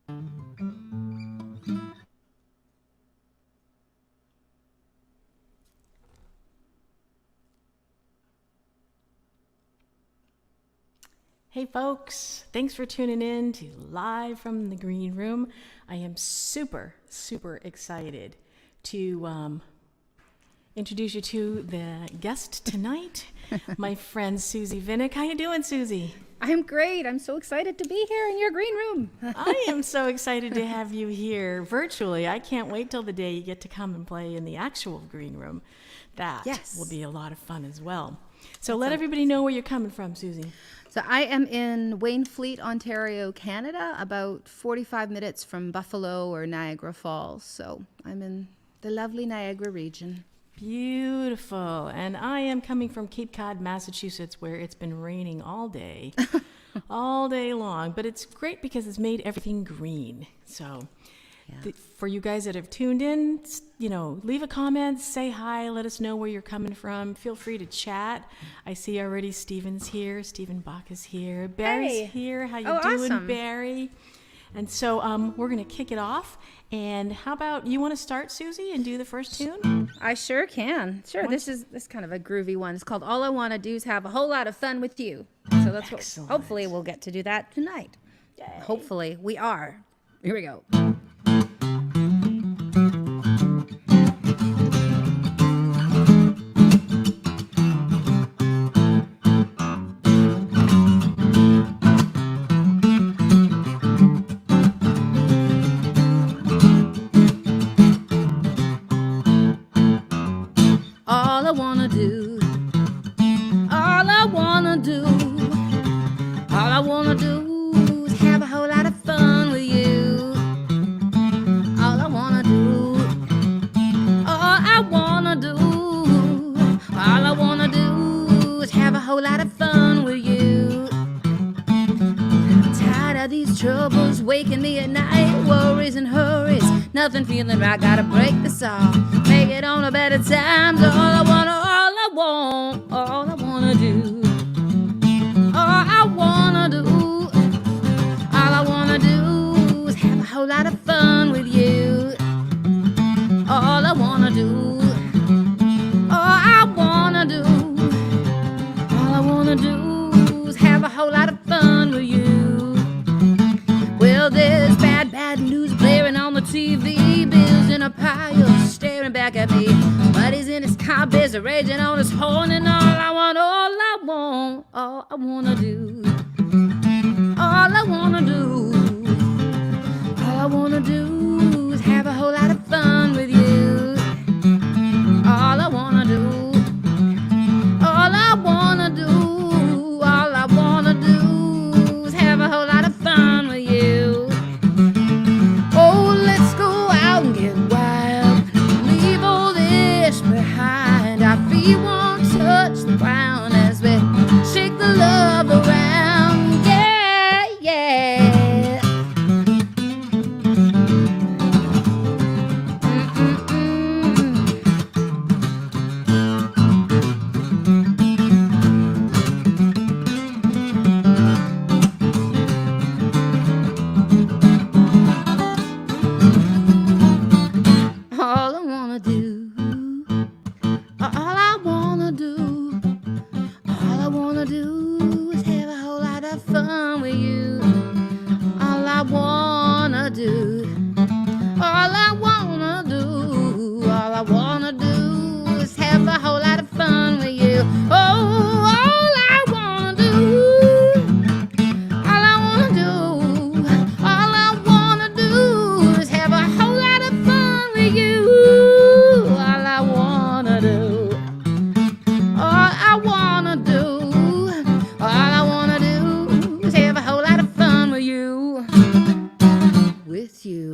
Hey folks, thanks for tuning in to Live from the Green Room. I am super excited to introduce you to the guest tonight, my friend SUZIE VINNICK. How you doing, SUZIE? I'm great. I'm so excited to be here in your green room. I am so excited to have you here virtually. I can't wait till the day you get to come and play in the actual green room. That will be a lot of fun as well. So let everybody know where you're coming from, SUZIE. So I am in Wainfleet, Ontario, Canada, about 45 minutes from Buffalo or Niagara Falls. So I'm in the lovely Niagara region. Beautiful. And I am coming from Cape Cod, Massachusetts, where it's been raining all day, all day long. But it's great because it's made everything green. So for you guys that have tuned in, leave a comment, say hi, let us know where you're coming from. Feel free to chat. I see already Stephen's here. Stephen Bach is here. Barry's here. How you doing, awesome. Barry? And so we're going to kick it off. And how about you want to start, SUZIE, and do the first tune? I sure can. Sure. This is kind of a groovy one. It's called All I Want to Do is Have a Whole Lot of Fun with You. So that's what hopefully we'll get to do that tonight. Yay. Hopefully we are. Here we go. All I wanna do, all I wanna do, all I wanna do is have a whole lot of fun with you. All I wanna do, all I wanna do, all I wanna do is have a whole lot of fun with you. I'm tired of these troubles waking me at night, worries and hurries, nothing feeling right, gotta break this off, make it on a better times. All I wanna do, all I wanna do, all I wanna do is have a whole lot of fun with you. All I wanna do, all I wanna do, all I wanna do is have a whole lot of fun with you. Well, there's bad news blaring on the TV, bills in a pile staring back at me. Buddy's in his car, busy raging on his horn, and all I wanna do, all I wanna do, all I wanna do is have a whole lot of fun with you. All I wanna do, all I wanna do, all I wanna do is have a whole lot of fun with you. Oh, let's go out and get wild, leave all this behind. Our feet won't touch the ground as we shake the love around. Yeah, yeah. All I wanna do, all I wanna do, all I wanna do is have a whole lot of fun with you. All I wanna do, all I wanna do, all I wanna do is have a whole lot of fun with you. Oh, all I wanna do, all I wanna do, all I wanna do is have a whole lot of fun with you. All I wanna do, all I wanna do, all I wanna do is have a whole lot of fun with you. With you.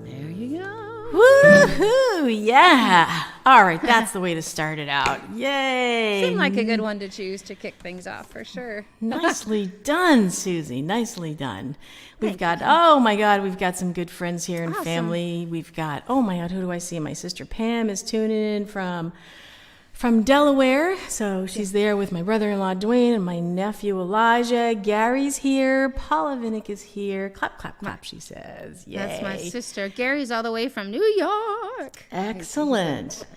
There you go. Woohoo! Yeah. All right, that's the way to start it out. Yay! Seemed like a good one to choose to kick things off for sure. Nicely done, SUZIE. Nicely done. We've got, oh my God, we've got some good friends here and family. We've got, oh my God, who do I see? My sister Pam is tuning in from from Delaware. So she's there with my brother-in-law, Dwayne, and my nephew, Elijah. Gary's here. Paula Vinnick is here. Clap, clap, clap, she says. Yay. That's my sister. Gary's all the way from New York. Excellent.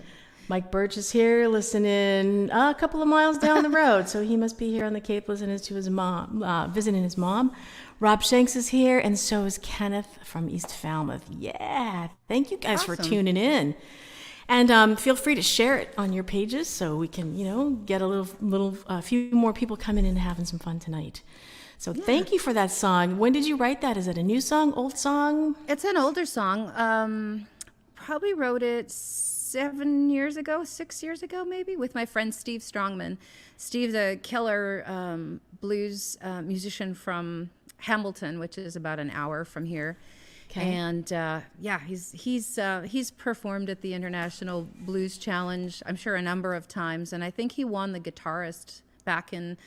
Mike Birch is here listening a couple of miles down the road. So he must be here on the Cape listening to his mom, visiting his mom. Rob Shanks is here, and so is Kenneth from East Falmouth. Yeah. Thank you guys for tuning in. And feel free to share it on your pages so we can, get a few more people coming in and having some fun tonight. So thank you for that song. When did you write that? Is it a new song, old song? It's an older song. Probably wrote it 6 years ago, maybe, with my friend Steve Strongman. Steve's a killer blues musician from Hamilton, which is about an hour from here. Okay. And he's performed at the International Blues Challenge, I'm sure, a number of times, and I think he won the guitarist back in.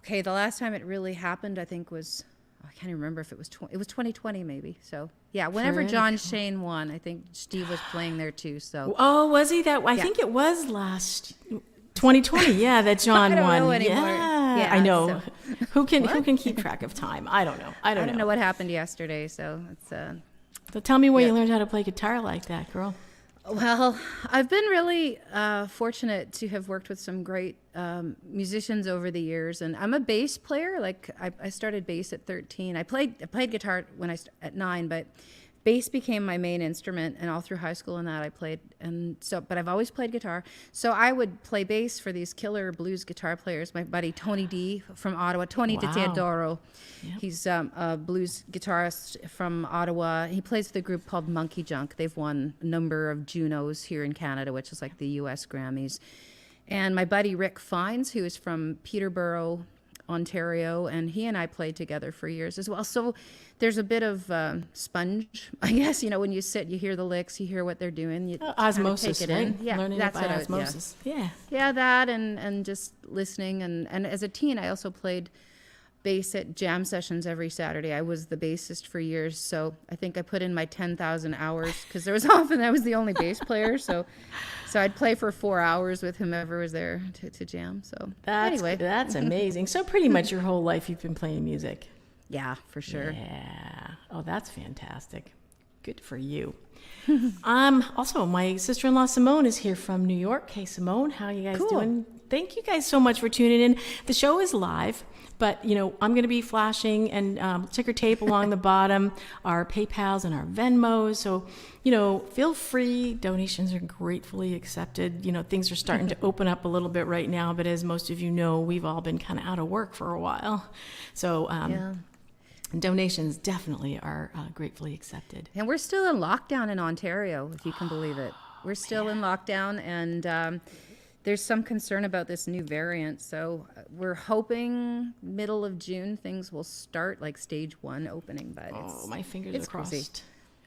Okay, the last time it really happened, I think was, I can't even remember if it was 2020 maybe. So yeah, whenever John Shane won, I think Steve was playing there too. So was he that? I think it was last 2020. Yeah, that John I don't won. know anymore. Yeah, I know. So. Who can keep track of time? I don't know. I don't know what happened yesterday. So it's. So tell me where you learned how to play guitar like that, girl. Well, I've been really fortunate to have worked with some great musicians over the years, and I'm a bass player. Like I started bass at 13. I played guitar when at 9, but bass became my main instrument, and all through high school and that I played. And so, but I've always played guitar. So I would play bass for these killer blues guitar players. My buddy Tony D from Ottawa, Tony De Teodoro. Yep. He's a blues guitarist from Ottawa. He plays with a group called Monkey Junk. They've won a number of Junos here in Canada, which is like the U.S. Grammys. And my buddy Rick Fines, who is from Peterborough, Ontario, and he and I played together for years as well. So there's a bit of sponge, I guess. When you sit, you hear the licks, you hear what they're doing. You osmosis, take it in. Yeah, learning that's by osmosis. Yeah, that and just listening. And as a teen, I also played bass at jam sessions every Saturday. I was the bassist for years, so I think I put in my 10,000 hours because there was often I was the only bass player. So I'd play for 4 hours with whomever was there to jam. So anyway, that's amazing. So pretty much your whole life you've been playing music. Yeah, for sure. Yeah. Oh, that's fantastic. Good for you. Also, my sister-in-law Simone is here from New York. Hey, Simone, how are you guys doing? Thank you guys so much for tuning in. The show is live, but, I'm going to be flashing and ticker tape along the bottom, our PayPals and our Venmos. So, feel free. Donations are gratefully accepted. Things are starting to open up a little bit right now, but as most of you know, we've all been kind of out of work for a while. So, donations definitely are gratefully accepted. And we're still in lockdown in Ontario, if you can believe it. We're still in lockdown, and there's some concern about this new variant. So we're hoping middle of June things will start, like stage 1 opening. But my fingers are crossed. Crazy.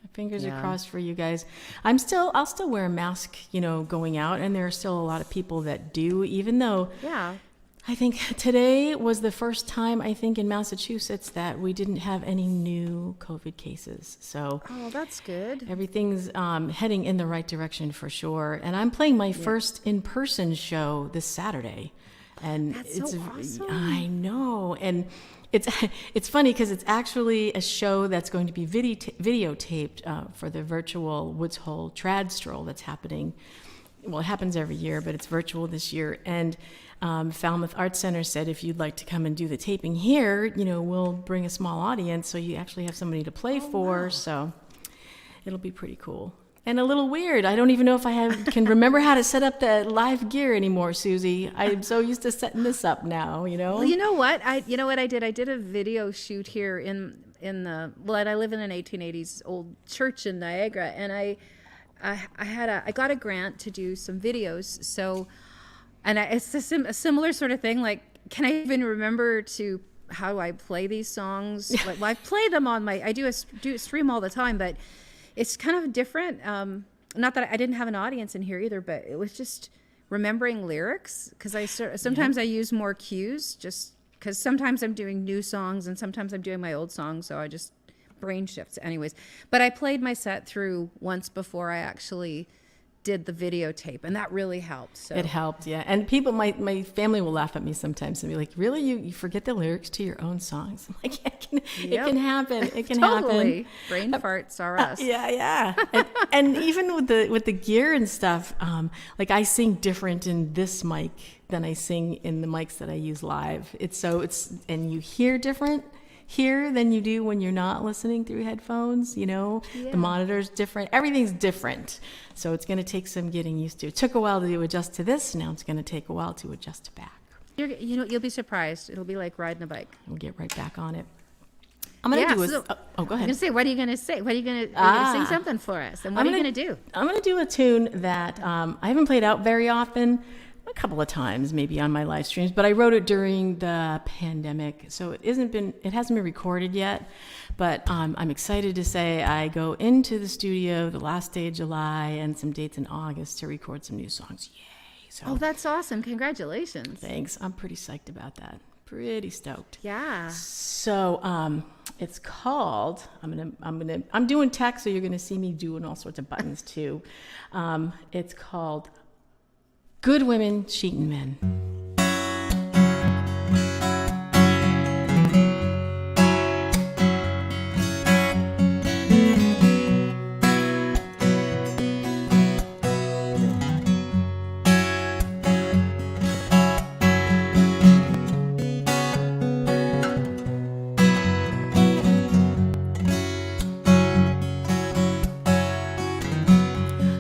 My fingers are crossed for you guys. I'll still wear a mask, going out, and there are still a lot of people that do, even though. Yeah. I think today was the first time, in Massachusetts that we didn't have any new COVID cases. So that's good. Everything's heading in the right direction for sure. And I'm playing my first in-person show this Saturday. And that's so awesome. I know. And it's funny because it's actually a show that's going to be videotaped for the virtual Woods Hole Trad Stroll that's happening. Well, it happens every year, but it's virtual this year. And Falmouth Arts Center said if you'd like to come and do the taping here, we'll bring a small audience so you actually have somebody to play for. Wow. So it'll be pretty cool. And a little weird. I don't even know if I can remember how to set up the live gear anymore, Susie. I'm so used to setting this up now, Well, you know what? I did? I did a video shoot here in I live in an 1880s old church in Niagara, and I got a grant to do some videos. So, and it's a similar sort of thing. Like, can I even remember how I play these songs? Like, well, I play them on I do stream all the time, but it's kind of different. Not that I didn't have an audience in here either, but it was just remembering lyrics, because sometimes I use more cues, just because sometimes I'm doing new songs and sometimes I'm doing my old songs, so I just brain shifts anyways. But I played my set through once before I actually did the videotape, and that really helped. So It helped, yeah. And people, my family will laugh at me sometimes and be like, "Really, you forget the lyrics to your own songs?" I'm like, it can happen. It can totally. happen. Brain farts are us. Yeah. And even with the gear and stuff, like I sing different in this mic than I sing in the mics that I use live. And you hear different here than you do when you're not listening through headphones. The monitor's different, everything's different, so it's going to take some getting used to. It took a while to adjust to this, now it's going to take a while to adjust to back. You'll be surprised. It'll be like riding a bike. We'll get right back on it. I'm going to do go ahead. I'm going to say, what are you going to say? Are you going to sing something for us? And what are you going to do? I'm going to do a tune that I haven't played out very often, a couple of times maybe on my live streams, but I wrote it during the pandemic, so it hasn't been recorded yet. But I'm excited to say I go into the studio the last day of July and some dates in August to record some new songs. Yay! So Oh, that's awesome! Congratulations. Thanks. I'm pretty psyched about that. Pretty stoked. Yeah. So it's called. I'm doing tech, so you're gonna see me doing all sorts of buttons too. It's called Good Women Cheating Men.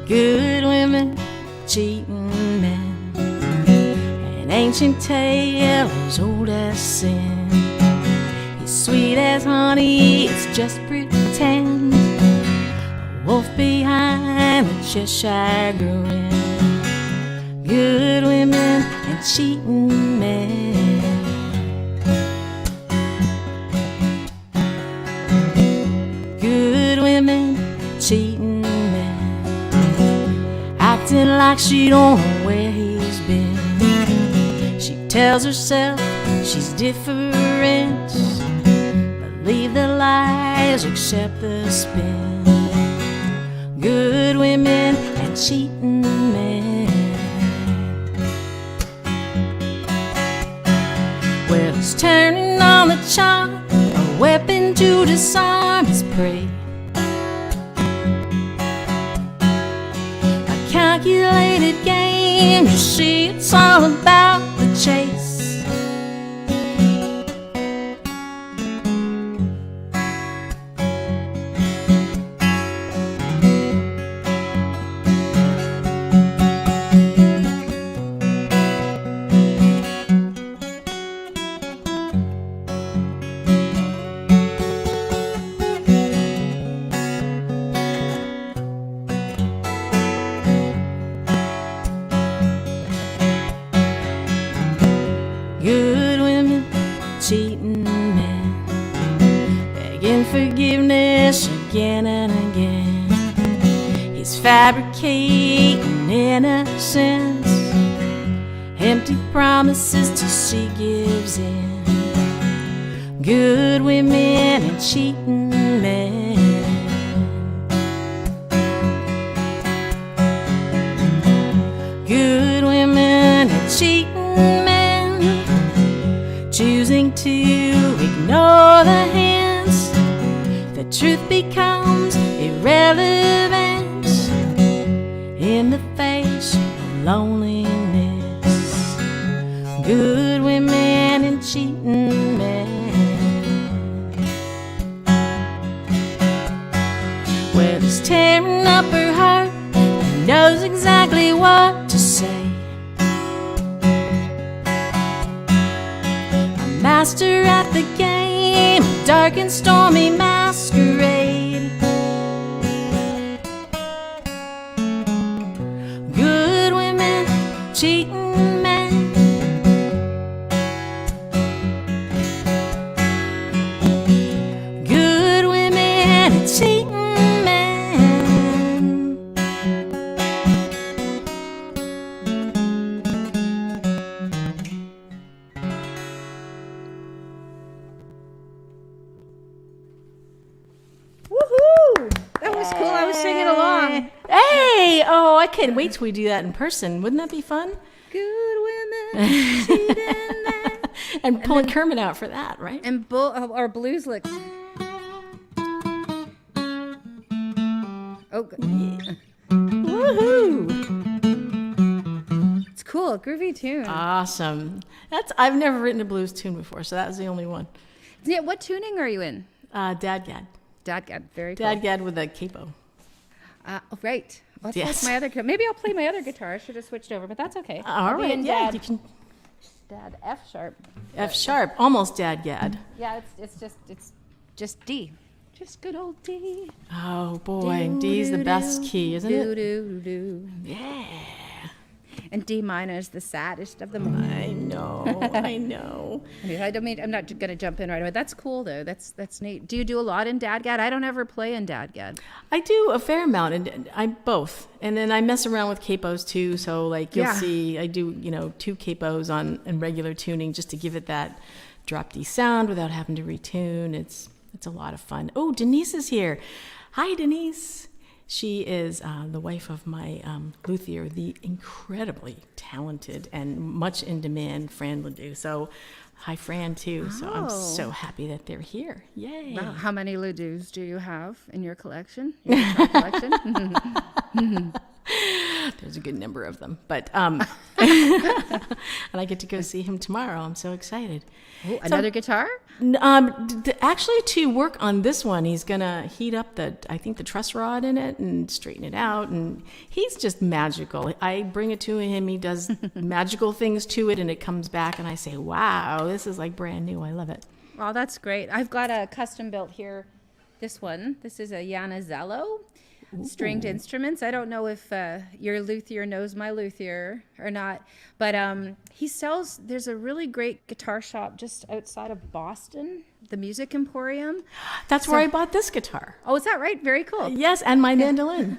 Good women cheating men, an ancient tale as old as sin. He's sweet as honey, it's just pretend. A wolf behind the Cheshire grin. Good women and cheating men. Good women cheating men, acting like she don't know where he's been. She tells herself she's different, believe the lies, accept the spin. Good women and cheating men. Well, he's turning on the charm, a weapon to disarm his prey. Calculated game, you see it's all about the chase. Good women, cheating men, begging forgiveness again and again. He's fabricating innocence, empty promises till she gives in. Good women and cheating men. Good women and cheating men, choosing to ignore the hints. The truth becomes irrelevant in the face of loneliness. Good women and cheating men. Well, he's tearing up her heart, he knows exactly what to say. Master at the game, a dark and stormy masquerade. Good women, cheating men. Good women and cheating men. I can't wait till we do that in person. Wouldn't that be fun? Good women cheating men. And pulling Kermit out for that, right? And or blues licks. Oh, yeah. Woohoo! It's cool. Groovy tune. Awesome. I've never written a blues tune before, so that was the only one. Yeah, what tuning are you in? Dadgad. Dadgad. Very cool. Dadgad with a capo. Right. Well, Yes. like my other. Maybe I'll play my other guitar. I should have switched over, but that's okay. All right. Yeah, you can. Dad F sharp. F sharp, almost Dadgad. Yeah, it's just D. Just good old D. Oh boy, D's the best key, isn't it? Do. Yeah. And D minor is the saddest of them all. I know. I know. Anyway, I'm not going to jump in right away. That's cool though. That's neat. Do you do a lot in Dadgad? I don't ever play in Dadgad. I do a fair amount, and I both. And then I mess around with capos too. So like you'll see, I do 2 capos in regular tuning just to give it that drop D sound without having to retune. It's a lot of fun. Oh, Denise is here. Hi, Denise. She is the wife of my luthier, the incredibly talented and much in demand Fran Ledoux. So, hi, Fran, too. So, I'm so happy that they're here. Yay. Wow. How many Ledouxs do you have in your collection? Your guitar collection? There's a good number of them. But, and I get to go see him tomorrow. I'm so excited. Ooh, another guitar? Actually, to work on this one, he's gonna heat up the truss rod in it and straighten it out, and he's just magical. I bring it to him, he does magical things to it, and it comes back, and I say, "Wow, this is like brand new. I love it." Oh, that's great. I've got a custom built here. This one. This is a Yanazello. Stringed instruments. I don't know if your luthier knows my luthier or not, but there's a really great guitar shop just outside of Boston, the Music Emporium. That's where I bought this guitar. Oh, is that right? Very cool. Yes, and my mandolin.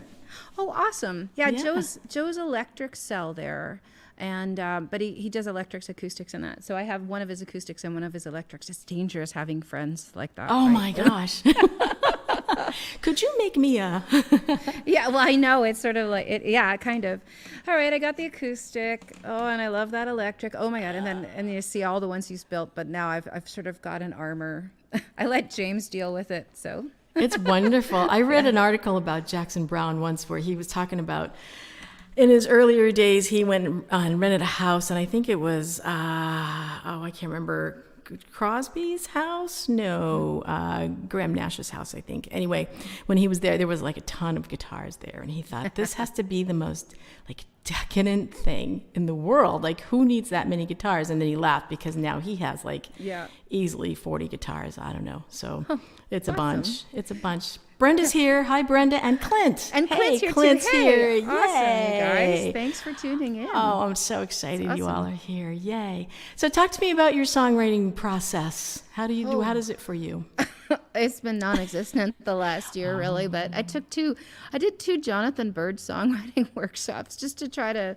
Oh, awesome. Yeah. Joe's electrics sell there. And but he does electrics, acoustics, and that. So I have one of his acoustics and one of his electrics. It's dangerous having friends like that. Oh, right? my gosh. Could you make me a... Yeah, well, I know. It's sort of like, kind of. All right, I got the acoustic. Oh, and I love that electric. Oh, my God. And you see all the ones he's built, but now I've sort of got an armor. I let James deal with it, so. It's wonderful. I read an article about Jackson Browne once where he was talking about, in his earlier days, he went and rented a house, and I think it was, I can't remember, Crosby's house? No, Graham Nash's house, I think. Anyway, when he was there was like a ton of guitars there, and he thought, this has to be the most like decadent thing in the world. Like, who needs that many guitars? And then he laughed because now he has like easily 40 guitars. I don't know. So it's a bunch. It's a bunch. Brenda's here. Hi, Brenda. And Clint. And hey, Clint's here here. too. Hey, awesome, Yay. guys. Thanks for tuning in. Oh, I'm so excited That's you awesome. all are here. Yay. So talk to me about your songwriting process. How do you do? How does it for you? It's been non-existent the last year, really, but I did two Jonathan Bird songwriting workshops just to try to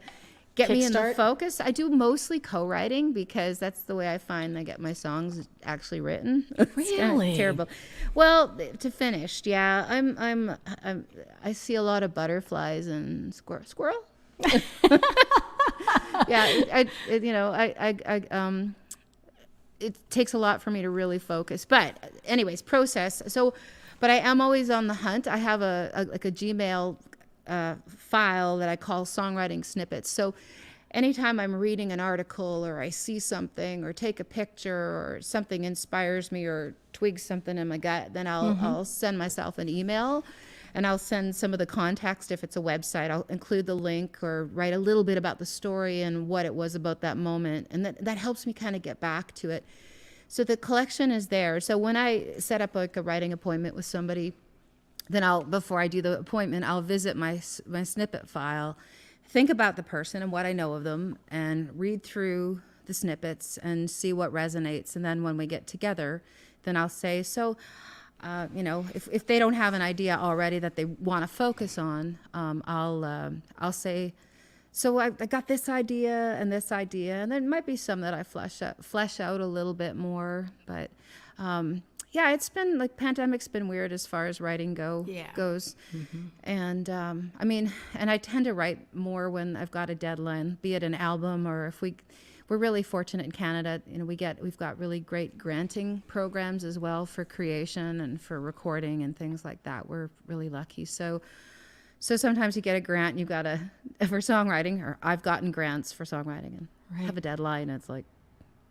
get me in the Kickstart? focus. I do mostly co-writing because that's the way I find I get my songs actually written. It's kinda Really? terrible. Well, to finish, yeah, I see a lot of butterflies and squirrel. Yeah, it takes a lot for me to really focus. But anyways, process. So, but I am always on the hunt. I have a Gmail file that I call songwriting snippets. So anytime I'm reading an article or I see something or take a picture or something inspires me or twigs something in my gut, then I'll send myself an email. And I'll send some of the context if it's a website. I'll include the link or write a little bit about the story and what it was about that moment. And that helps me kind of get back to it. So the collection is there. So when I set up like a writing appointment with somebody, then before I do the appointment, I'll visit my snippet file, think about the person and what I know of them, and read through the snippets and see what resonates. And then when we get together, then I'll say, so... if they don't have an idea already that they want to focus on, I'll say, so I got this idea, and there might be some that I flesh out a little bit more, but Yeah, it's been like pandemic's been weird as far as writing goes. And I mean, and I tend to write more when I've got a deadline, be it an album or if we're really fortunate in Canada, you know, we've got really great granting programs as well for creation and for recording and things like that. We're really lucky. So sometimes you get a grant and you've got for songwriting, or I've gotten grants for songwriting and have a deadline. And it's like,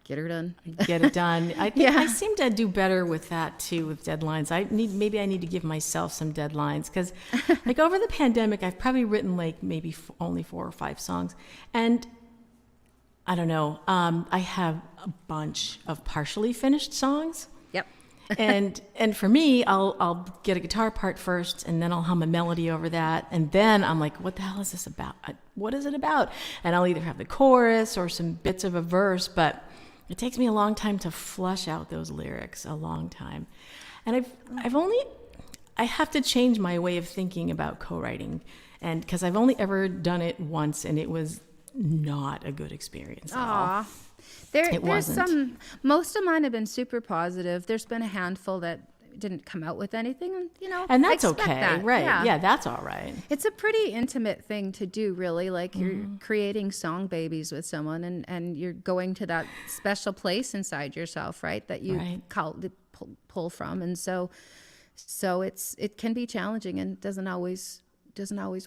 get her done. Get it done. I think I seem to do better with that too, with deadlines. Maybe I need to give myself some deadlines, because like over the pandemic, I've probably written like maybe only 4 or 5 songs, and I don't know. I have a bunch of partially finished songs. Yep. and for me, I'll get a guitar part first, and then I'll hum a melody over that, and then I'm like, what the hell is this about? What is it about? And I'll either have the chorus or some bits of a verse, but it takes me a long time to flush out those lyrics, a long time. And I have to change my way of thinking about co-writing, and because I've only ever done it once, and it was not a good experience at all. There's some, most of mine have been super positive. There's been a handful that didn't come out with anything, and you know, and that's I expect okay, that. right? Yeah. Yeah, that's all right. It's a pretty intimate thing to do, really. Like you're creating song babies with someone, and you're going to that special place inside yourself, right? That you pull from, and so it can be challenging and doesn't always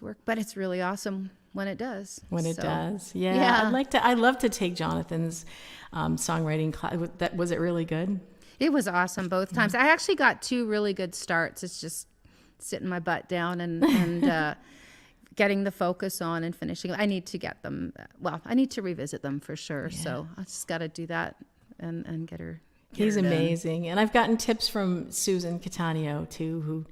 work, but it's really awesome when it does. Yeah. I'd love to take Jonathan's songwriting class. Was it really good? It was awesome both times. I actually got 2 really good starts. It's just sitting my butt down and getting the focus on and finishing. I need to get them. Well, I need to revisit them for sure. Yeah. So I just got to do that and get her. He's amazing. And I've gotten tips from Susan Cattaneo too, who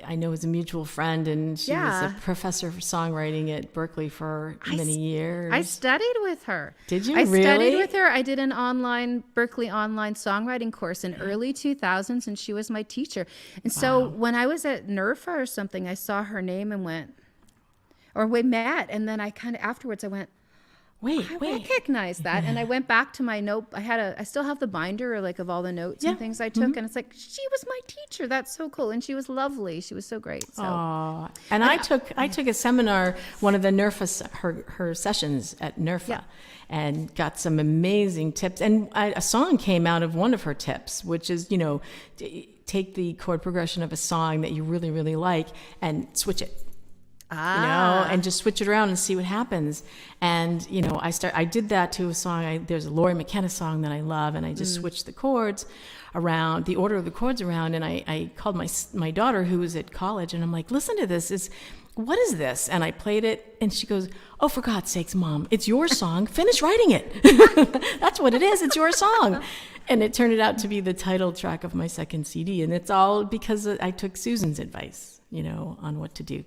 I know is a mutual friend, and she was a professor for songwriting at Berkeley for many years. I studied with her. Did you really? I studied with her. I did an Berkeley online songwriting course in early 2000s, and she was my teacher. And so when I was at NERFA or something, I saw her name and we met, and then I kind of afterwards I went, I recognize that. And I went back to my note. I still have the binder of all the notes and things I took. And it's like, she was my teacher. That's so cool. And she was lovely. She was so great. So. Aww. And I took a seminar, one of the NERFA, her sessions at NERFA, and got some amazing tips. And a song came out of one of her tips, which is, take the chord progression of a song that you really, really like and switch it. And just switch it around and see what happens. And, I did that to a song. There's a Laurie McKenna song that I love, and I just switched the chords around, the order of the chords around. And I called my daughter, who was at college, and I'm like, listen to this. What is this? And I played it, and she goes, oh, for God's sakes, Mom, it's your song. Finish writing it. That's what it is. It's your song. And it turned out to be the title track of my second CD. And it's all because I took Susan's advice, on what to do.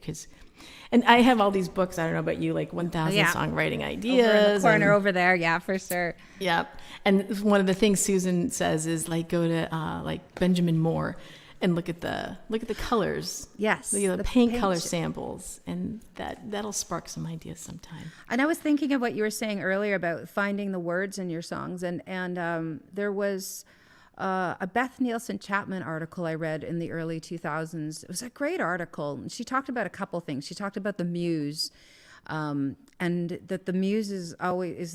And I have all these books, I don't know about you, like 1,000 songwriting ideas. Over in the corner over there, yeah, for sure. Yeah. And one of the things Susan says is go to Benjamin Moore and look at the colors. Yes. The paint color samples, and that'll spark some ideas sometime. And I was thinking of what you were saying earlier about finding the words in your songs, and there was a Beth Nielsen Chapman article I read in the early 2000s. It was a great article. She talked about a couple things. She talked about the muse, and that the muse is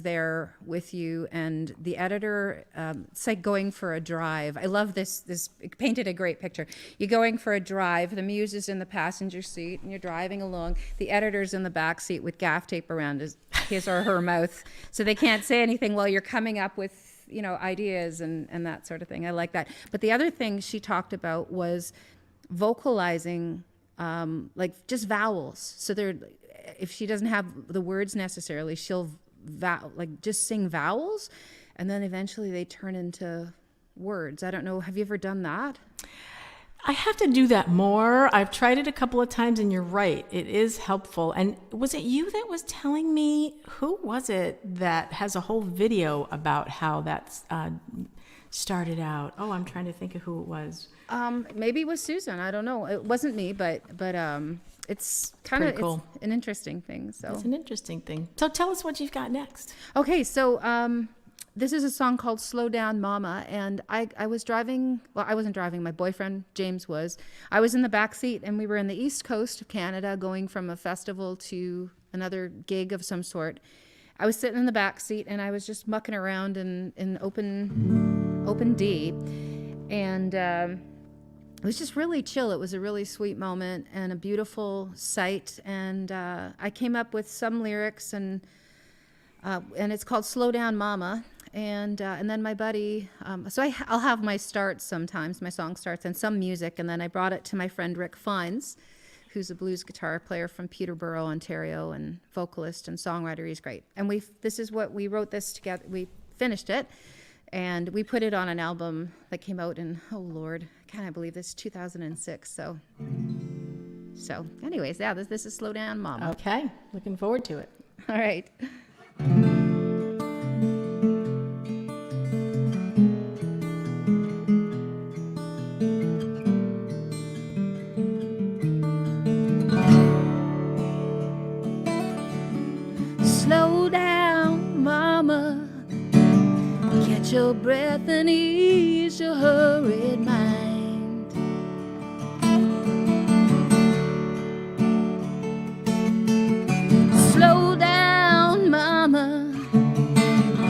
there with you, and the editor, it's like going for a drive. I love this it painted a great picture. You're going for a drive, the muse is in the passenger seat, and you're driving along. The editor's in the back seat with gaff tape around his or her mouth, so they can't say anything while you're coming up with ideas and that sort of thing. I like that. But the other thing she talked about was vocalizing, just vowels. So if she doesn't have the words necessarily, she'll just sing vowels, and then eventually they turn into words. I don't know. Have you ever done that? I have to do that more. I've tried it a couple of times, and you're right. It is helpful. And was it you that was telling me, who was it that has a whole video about how that started out? Oh, I'm trying to think of who it was. Maybe it was Susan. I don't know. It wasn't me, but it's kind of cool. It's an interesting thing. So it's an interesting thing. So tell us what you've got next. Okay, so This is a song called Slow Down Mama, and I was driving, well, I wasn't driving, my boyfriend James was. I was in the back seat, and we were in the east coast of Canada going from a festival to another gig of some sort. I was sitting in the back seat, and I was just mucking around in open D, and it was just really chill. It was a really sweet moment and a beautiful sight, and I came up with some lyrics, and it's called Slow Down Mama. And then my buddy, so I'll have my starts sometimes, my song starts, and some music, and then I brought it to my friend Rick Fines, who's a blues guitar player from Peterborough, Ontario, and vocalist and songwriter. He's great. And we wrote this together, we finished it, and we put it on an album that came out in, oh Lord, I can't believe this, 2006. So anyways, yeah, this is Slow Down Mama. Okay, looking forward to it. All right. Slow down, mama, catch your breath and ease your hurried mind. Slow down, mama,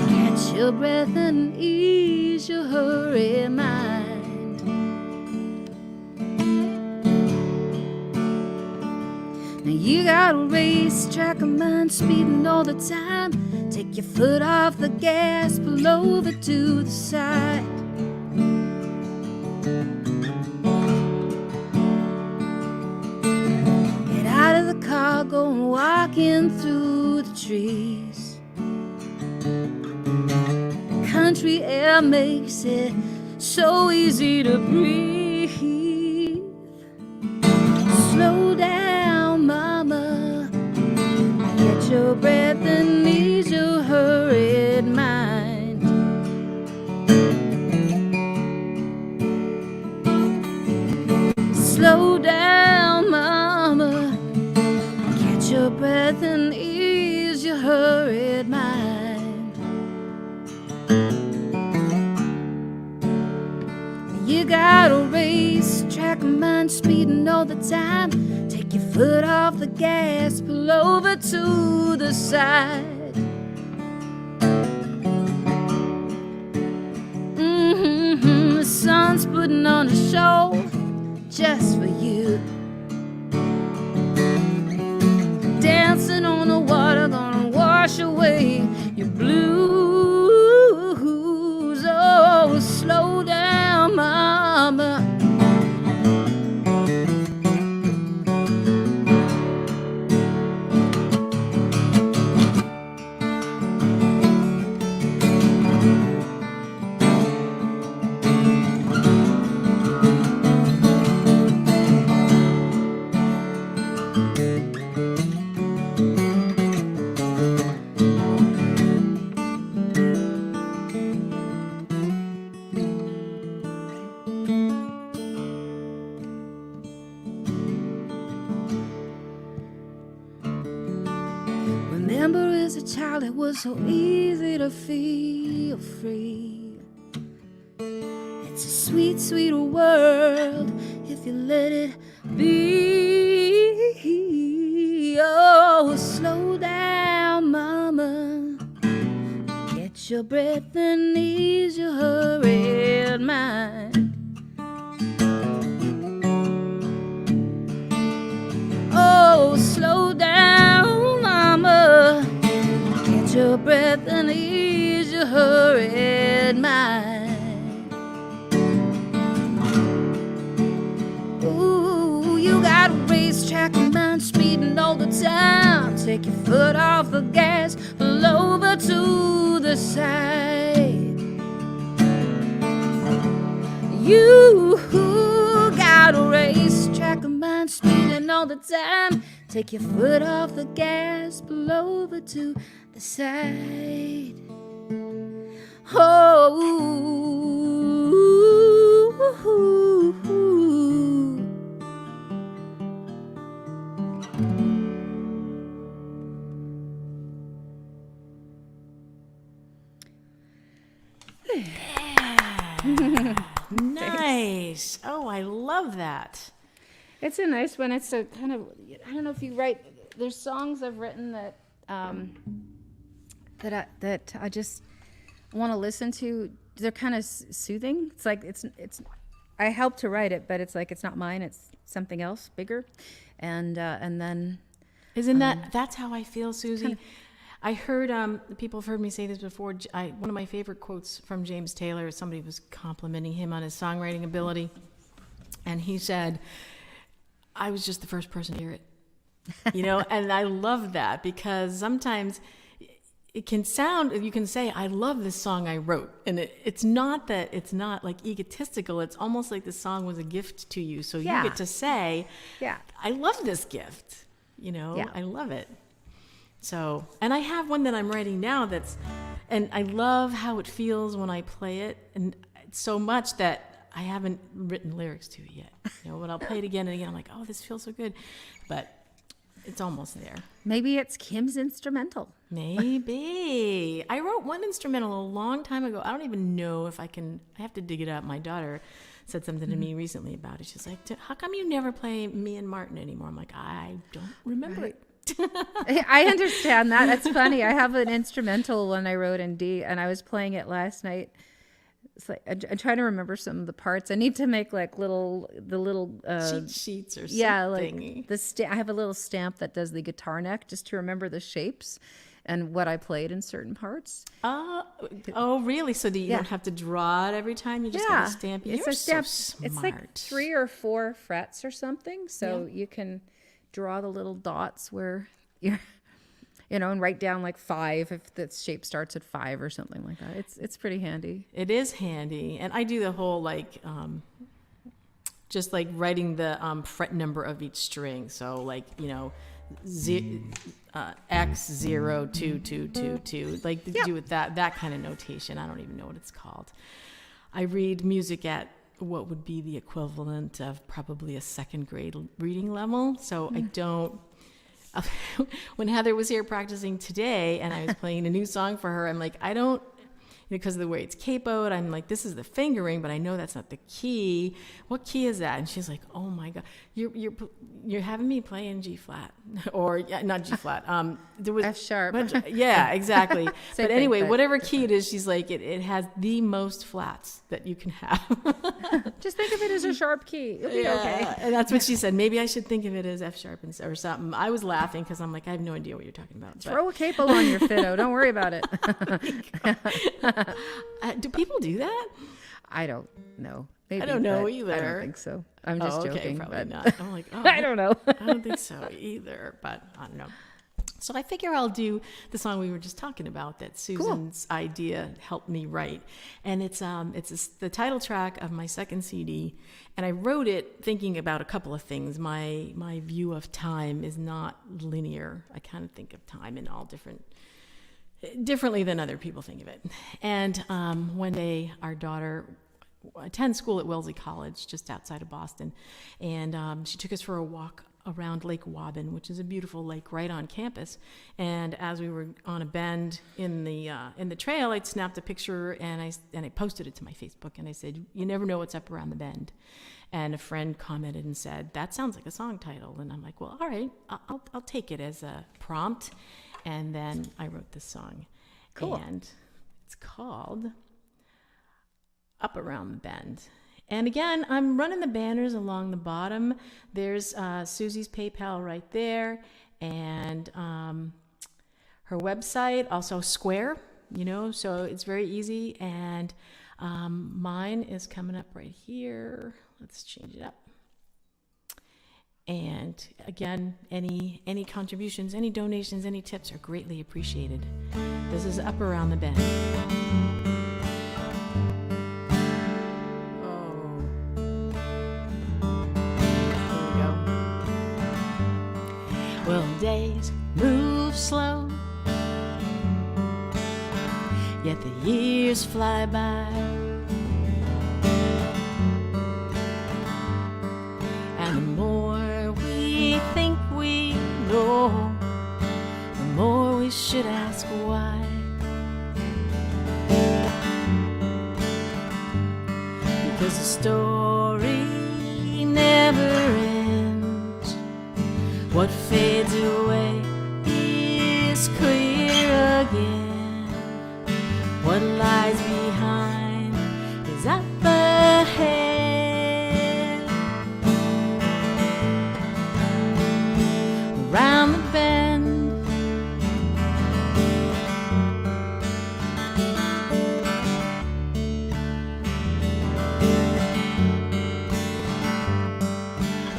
catch your breath and ease your hurried mind. Now you got a racetrack of mind speeding all the time. Take your foot off the gas, pull over to the side. Get out of the car, go walking through the trees. Country air makes it so easy to breathe. Slow down, mama, get your breath and ease your hurried mind. Slow down, mama, catch your breath and ease your hurried mind. You got a racetrack of mind speeding all the time. Take your foot off the gas, pull over to the side. The sun's putting on a show just for you. Dancing on the water, gonna wash away your blues. Oh, slow down, mama. Remember as a child it was so easy to feel free. It's a sweet, sweet world if you let it be. Oh, slow down, mama, get your breath and ease your hurried mind. Oh, slow down, mama, get your breath and ease your hurried mind. Ooh, you got a racetrack of mind speeding all the time. Take your foot off the gas, pull over to the side. You got a racetrack of mind speeding all the time. Take your foot off the gas, pull over to the side. Yeah. Nice. Oh, I love that. It's a nice one. It's a kind of, I don't know if you write, there's songs I've written that that I just want to listen to. They're kind of soothing. It's like it's I helped to write it, but it's like it's not mine. It's something else bigger, and then Isn't that's how I feel, Susie? I heard people have heard me say this before. One of my favorite quotes from James Taylor. Somebody was complimenting him on his songwriting ability, and he said, "I was just the first person to hear it." You know, and I love that because sometimes it can sound, you can say, I love this song I wrote. And it's not that it's not like egotistical. It's almost like the song was a gift to you. So you get to say, I love this gift. You know, I love it. So, and I have one that I'm writing now and I love how it feels when I play it. And it's so much that I haven't written lyrics to it yet. You know, but I'll play it again and again. I'm like, oh, this feels so good. But it's almost there. Maybe it's Kim's instrumental. Maybe. I wrote one instrumental a long time ago. I don't even know if I have to dig it up. My daughter said something to me recently about it. She's like, how come you never play Me and Martin anymore? I'm like, I don't remember it. I understand that. That's funny. I have an instrumental one I wrote in D, and I was playing it last night. It's like I'm trying to remember some of the parts. I need to make like little cheat sheets or something. Yeah, like I have a little stamp that does the guitar neck just to remember the shapes and what I played in certain parts. Oh, really? So you don't have to draw it every time? You just got a stamp? You're it's a stamp. So smart. It's like 3 or 4 frets or something. So you can draw the little dots where you're, you know, and write down like 5 if the shape starts at 5 or something like that. It's pretty handy. It is handy. And I do the whole like, just like writing the fret number of each string. So like, you know, X022222, like do with that kind of notation. I don't even know what it's called. I read music at what would be the equivalent of probably a 2nd grade reading level. So I don't. When Heather was here practicing today and I was playing a new song for her, I'm like, I don't, because of the way it's capoed, I'm like, this is the fingering, but I know that's not the key. What key is that? And she's like, oh my God, you're having me play in G flat or not G flat. There was F sharp. Yeah, exactly. But anyway, thing, whatever key it is, she's like, it has the most flats that you can have. Just think of it as a sharp key. It'll be okay. And that's what she said. Maybe I should think of it as F sharp or something. I was laughing because I'm like, I have no idea what you're talking about. Throw a capo on your fiddle. Don't worry about it. Do people do that? I don't know. Maybe, I don't know either. I don't think so. I'm just joking. Probably but not. I'm like, I don't know. I don't think so either, but I don't know. So I figure I'll do the song we were just talking about that Susan's idea helped me write. And it's the title track of my 2nd CD. And I wrote it thinking about a couple of things. My view of time is not linear. I kind of think of time in all differently than other people think of it. And one day our daughter attends school at Wellesley College just outside of Boston, and she took us for a walk around Lake Waban, which is a beautiful lake right on campus. And as we were on a bend in the trail, I snapped a picture and I posted it to my Facebook, and I said, you never know what's up around the bend. And a friend commented and said, that sounds like a song title. And I'm like, well, all right, I'll take it as a prompt. And then I wrote this song. Cool. And it's called Up Around the Bend. And again, I'm running the banners along the bottom. There's Susie's PayPal right there. And her website, also Square, you know, so it's very easy. And mine is coming up right here. Let's change it up. And again, any contributions, any donations, any tips are greatly appreciated. This is Up Around the Bend. Oh. Here we go. Well, days move slow, yet the years fly by. And the more we think we know, the more we should ask why. 'cause the story never ends. What fades away is clear again. What lies behind is up ahead. Around the bend,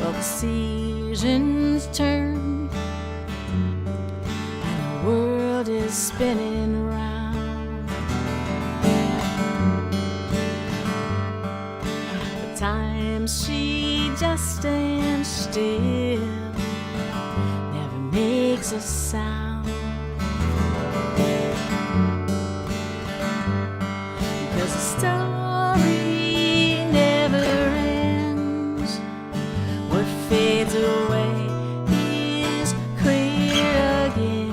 well, the seasons turn and the world is spinning round. But time, she just stands still, never makes a sound. Because the story never ends. What fades away is clear again.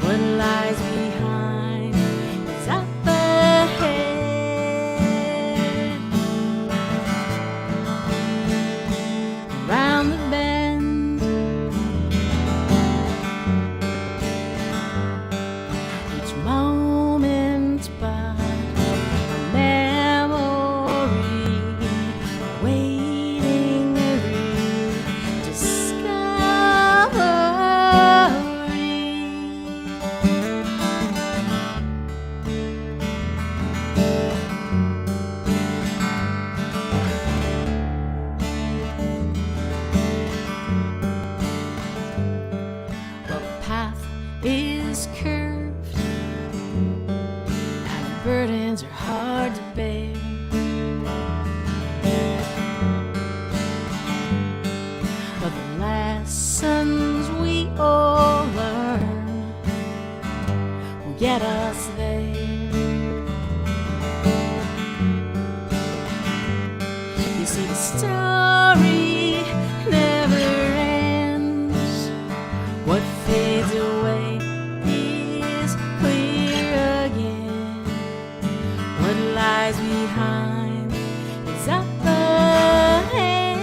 What lies behind is up ahead. Around the bend, each moment but a memory, waiting well, the path is curved and the burdens are hard to bear. But the lessons we all learn will get us there. You see, the story never ends. What fades away is clear again. What lies behind is up ahead.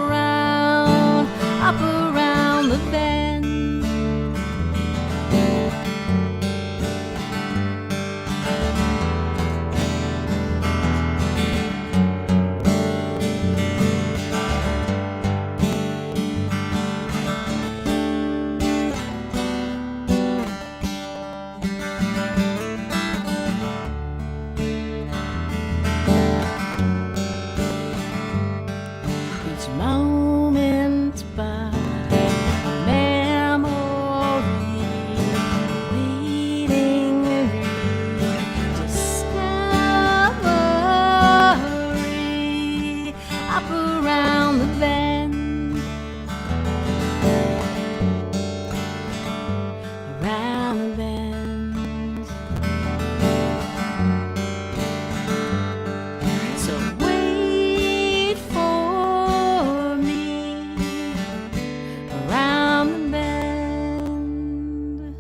Around, up around the bend. Each moment but a memory, waiting discovery. Up around the bend, around the bend. So wait for me around the bend.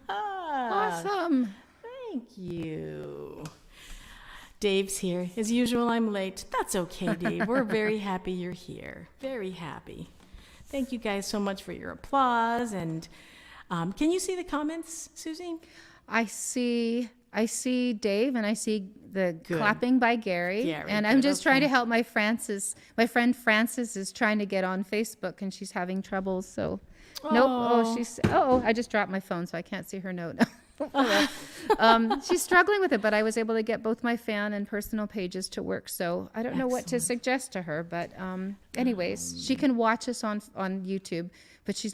Awesome. Thank you. Dave's here. As usual, I'm late. That's okay, Dave. We're very happy you're here. Very happy. Thank you guys so much for your applause. And can you see the comments, Susie? I see Dave, and I see the Good. clapping by Gary. Gary, And I'm good, just trying to okay. help my friend Frances is trying to get on Facebook, and she's having trouble. So, nope. Oh. I just dropped my phone, so I can't see her note. She's struggling with it, but I was able to get both my fan and personal pages to work. So I don't know what to suggest to her, but anyways, she can watch us on YouTube, but she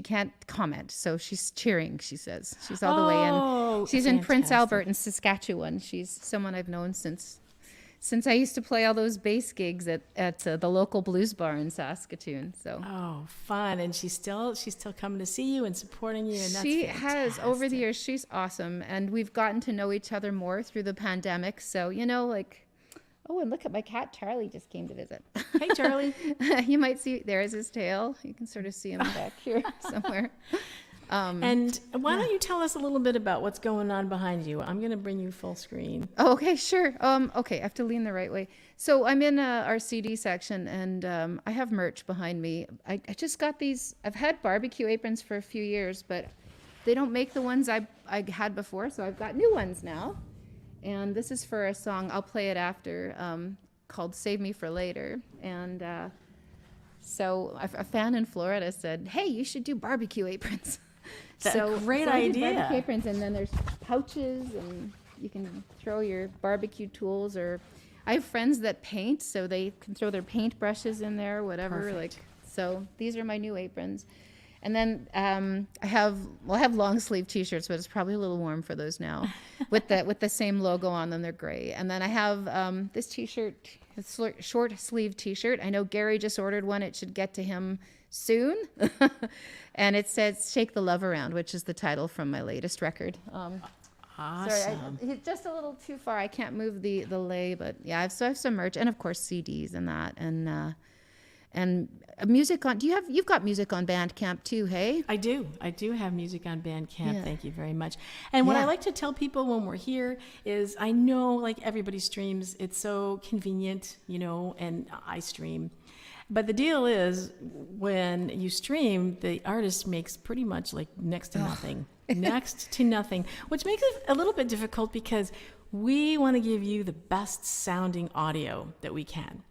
can't comment. So she's cheering, she says. She's all the way in. She's in Prince fantastic. Albert in Saskatchewan. She's someone I've known since I used to play all those bass gigs at the local blues bar in Saskatoon. So Oh, fun. And she's still coming to see you and supporting you. And that's she has over the fantastic. years. She's awesome, and we've gotten to know each other more through the pandemic. So Oh, and look at my cat Charlie just came to visit. Hey, Charlie. You might see, there's his tail. You can sort of see him back here somewhere. And why don't you tell us a little bit about what's going on behind you? I'm going to bring you full screen. Oh, okay, sure. Okay, I have to lean the right way. So I'm in our CD section, and I have merch behind me. I just got these. I've had barbecue aprons for a few years, but they don't make the ones I had before, so I've got new ones now. And this is for a song, I'll play it after, called Save Me for Later. And so a fan in Florida said, hey, you should do barbecue aprons. That's a great idea. Barbecue aprons, and then there's pouches, and you can throw your barbecue tools. Or I have friends that paint, so they can throw their paint brushes in there, whatever. Perfect. So these are my new aprons. And then I have long sleeve T-shirts, but it's probably a little warm for those now, with the same logo on them. They're gray. And then I have this T-shirt, a short sleeve T-shirt. I know Gary just ordered one. It should get to him soon. And it says "Shake the Love Around," which is the title from my latest record. Awesome. Sorry, he's just a little too far. I can't move the lay, but yeah, I have some merch, and of course CDs and that, and music on. You've got music on Bandcamp too, hey? I do have music on Bandcamp. Yeah. Thank you very much. And what I like to tell people when we're here is, I know like everybody streams, it's so convenient, and I stream. But the deal is, when you stream, the artist makes pretty much like next to nothing. Next to nothing, which makes it a little bit difficult because we want to give you the best sounding audio that we can.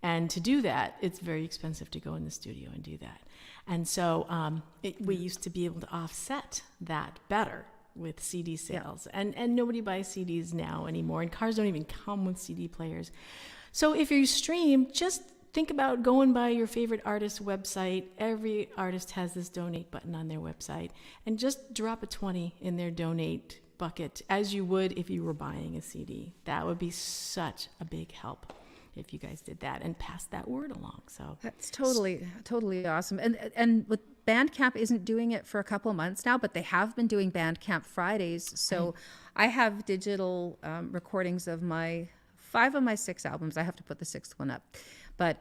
And to do that, it's very expensive to go in the studio and do that. And so we used to be able to offset that better with CD sales. Yeah. And nobody buys CDs now anymore, and cars don't even come with CD players. So if you stream, just think about going by your favorite artist's website. Every artist has this donate button on their website, and just drop a 20 in their donate bucket, as you would if you were buying a CD. That would be such a big help if you guys did that and passed that word along. So that's totally awesome. And with Bandcamp isn't doing it for a couple of months now, but they have been doing Bandcamp Fridays. So I have digital recordings of 5 of my 6 albums. I have to put the 6th one up. But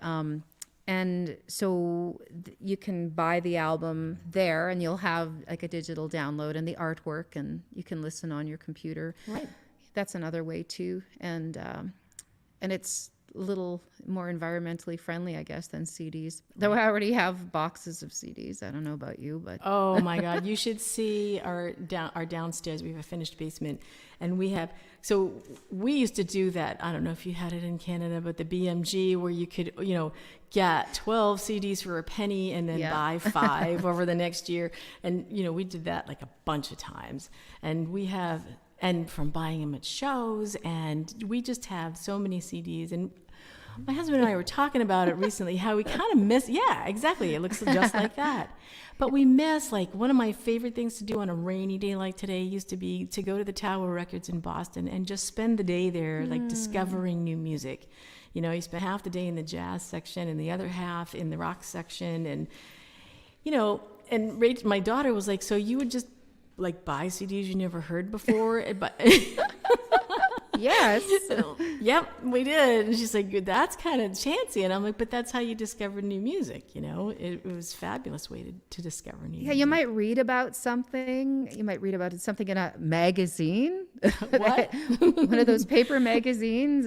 and so you can buy the album there, and you'll have like a digital download and the artwork, and you can listen on your computer. Right. That's another way too, and it's a little more environmentally friendly, I guess, than CDs. Though I already have boxes of CDs. I don't know about you, but oh my God, you should see our downstairs. We have a finished basement, and we used to do that. I don't know if you had it in Canada, but the BMG, where you could, get 12 CDs for a penny and then buy 5 over the next year. And, we did that like a bunch of times. And from buying them at shows, and we just have so many CDs. And my husband and I were talking about it recently, how we kind of miss, exactly, it looks just like that. But we miss, like, one of my favorite things to do on a rainy day like today used to be to go to the Tower Records in Boston and just spend the day there, like, discovering new music. You spend half the day in the jazz section and the other half in the rock section. And, and Rachel, my daughter, was like, so you would just like buy CDs you never heard before? But yes. Yep, we did. And she's like, that's kind of chancy. And I'm like, but that's how you discover new music. It was a fabulous way to discover new music. You might read about something. You might read about something in a magazine. What? One of those paper magazines.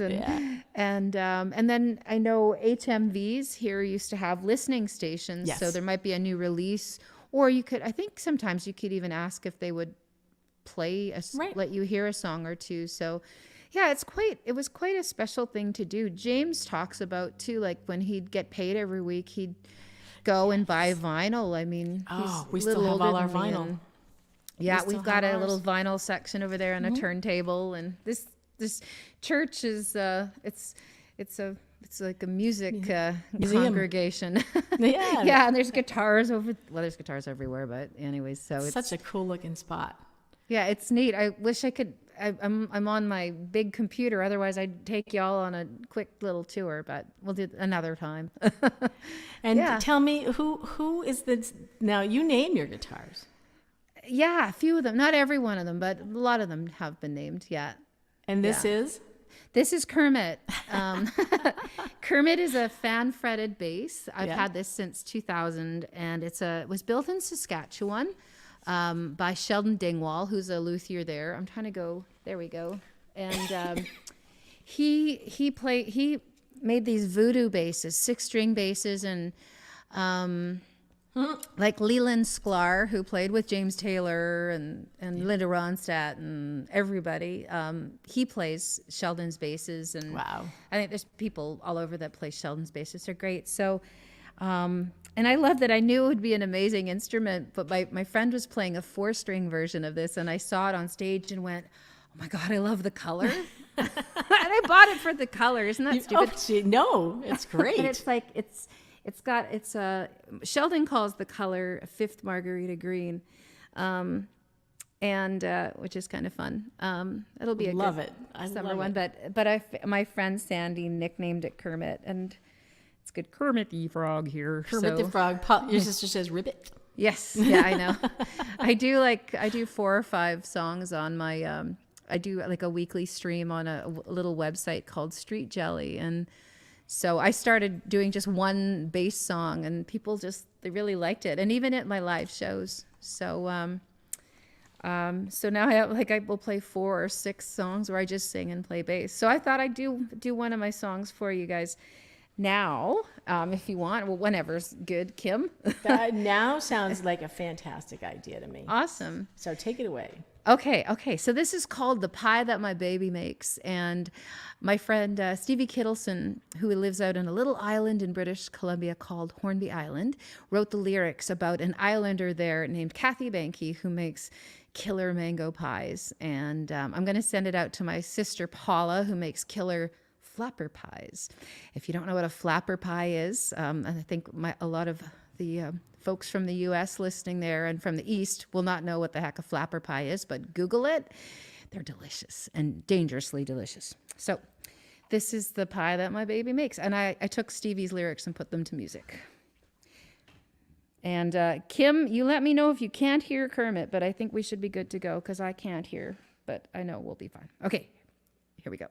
And then I know HMVs here used to have listening stations. Yes. So there might be a new release. Or I think sometimes you could even ask if they would let you hear a song or two. So yeah, it was quite a special thing to do. James talks about too, like when he'd get paid every week, he'd go and buy vinyl. I mean, we still have all our vinyl. We've got a little vinyl section over there and a turntable. And this church is, it's like a music congregation. Yeah, and there's guitars there's guitars everywhere, but anyways, so it's such a cool looking spot. Yeah, it's neat. I wish I could. I'm on my big computer. Otherwise, I'd take y'all on a quick little tour, but we'll do another time. And tell me, who is the? Now you name your guitars. Yeah, a few of them. Not every one of them, but a lot of them have been named. Yeah. And this is? This is Kermit. Kermit is a fan-fretted bass. I've had this since 2000, and it was built in Saskatchewan by Sheldon Dingwall, who's a luthier there. I'm trying to go. There we go. And he made these voodoo basses, 6-string basses, and like Leland Sklar, who played with James Taylor and Linda Ronstadt and everybody. He plays Sheldon's basses, and Wow. I think there's people all over that play Sheldon's basses. They're great. So, and I love that. I knew it would be an amazing instrument, but my friend was playing a 4-string version of this, and I saw it on stage and went, "Oh my God, I love the color." And I bought it for the color. Isn't that stupid? Oh, gee, no, it's great. And it's like Sheldon calls the color a 5th margarita green, and which is kind of fun. It'll be a Love good it. I summer love one. it. But my friend Sandy nicknamed it Kermit, and it's good. Kermit the Frog here. Kermit the Frog. Your sister says ribbit. Yes, yeah, I know. I do 4 or 5 songs on my. I do like a weekly stream on a little website called Street Jelly, and so I started doing just one bass song, and people they really liked it, and even at my live shows. So so now I will play 4 or 6 songs where I just sing and play bass. So I thought I'd do one of my songs for you guys now, if you want. Well, whenever's good, Kim. That now sounds like a fantastic idea to me. Awesome. So take it away. Okay. So this is called The Pie That My Baby Makes. And my friend Stevie Kittleson, who lives out on a little island in British Columbia called Hornby Island, wrote the lyrics about an islander there named Kathy Banky, who makes killer mango pies. And I'm going to send it out to my sister Paula, who makes killer flapper pies. If you don't know what a flapper pie is, and I think a lot of the folks from the U.S. listening there and from the East will not know what the heck a flapper pie is, but Google it. They're delicious and dangerously delicious. So this is the pie that my baby makes. And I took Stevie's lyrics and put them to music. And Kim, you let me know if you can't hear Kermit, but I think we should be good to go because I can't hear, but I know we'll be fine. Okay, here we go.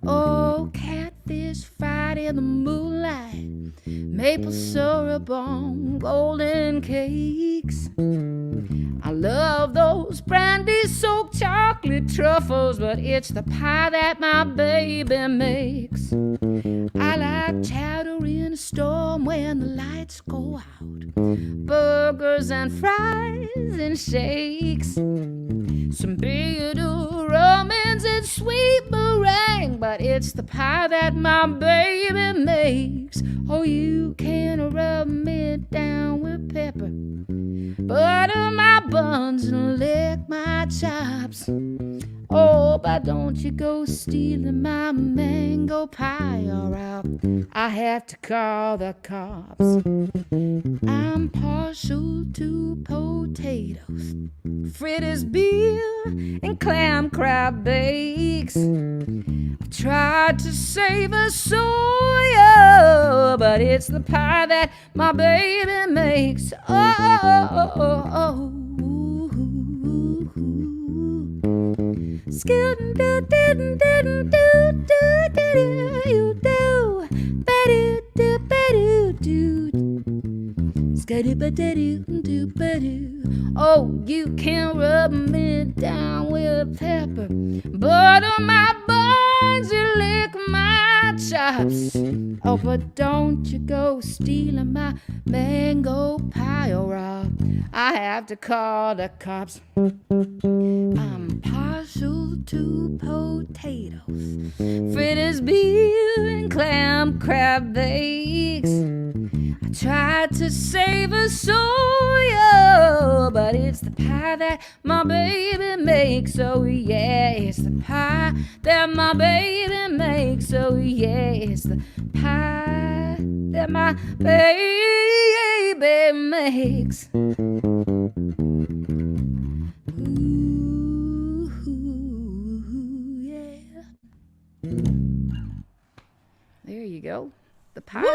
Oh, catfish fried in the moonlight, maple syrup on golden cakes. I love those brandy-soaked chocolate truffles, but it's the pie that my baby makes. I like chowder in a storm when the lights go out, burgers and fries and shakes, some bearded romans and sweet meringue, but it's the pie that my baby makes. Oh, you can rub me down with pepper, butter my buns and lick my chops. Oh, but don't you go stealing my mango pie, or I have to call the cops. I'm partial to potatoes, fritters, beer, and clam crab bakes. I've tried to save a soya, but it's the pie that my baby makes. Oh. Oh, you can rub me down with pepper, butter my buns, you lick my chops. Oh, but don't you go stealing my mango pie, or I have to call the cops. I'm partial to potatoes, fritters, beer, and clam crab bakes. I tried to save a soya, but it's the pie that my baby makes. Oh yeah, it's the pie that my baby makes. Oh yeah, it's the pie that my baby makes. Ooh, yeah.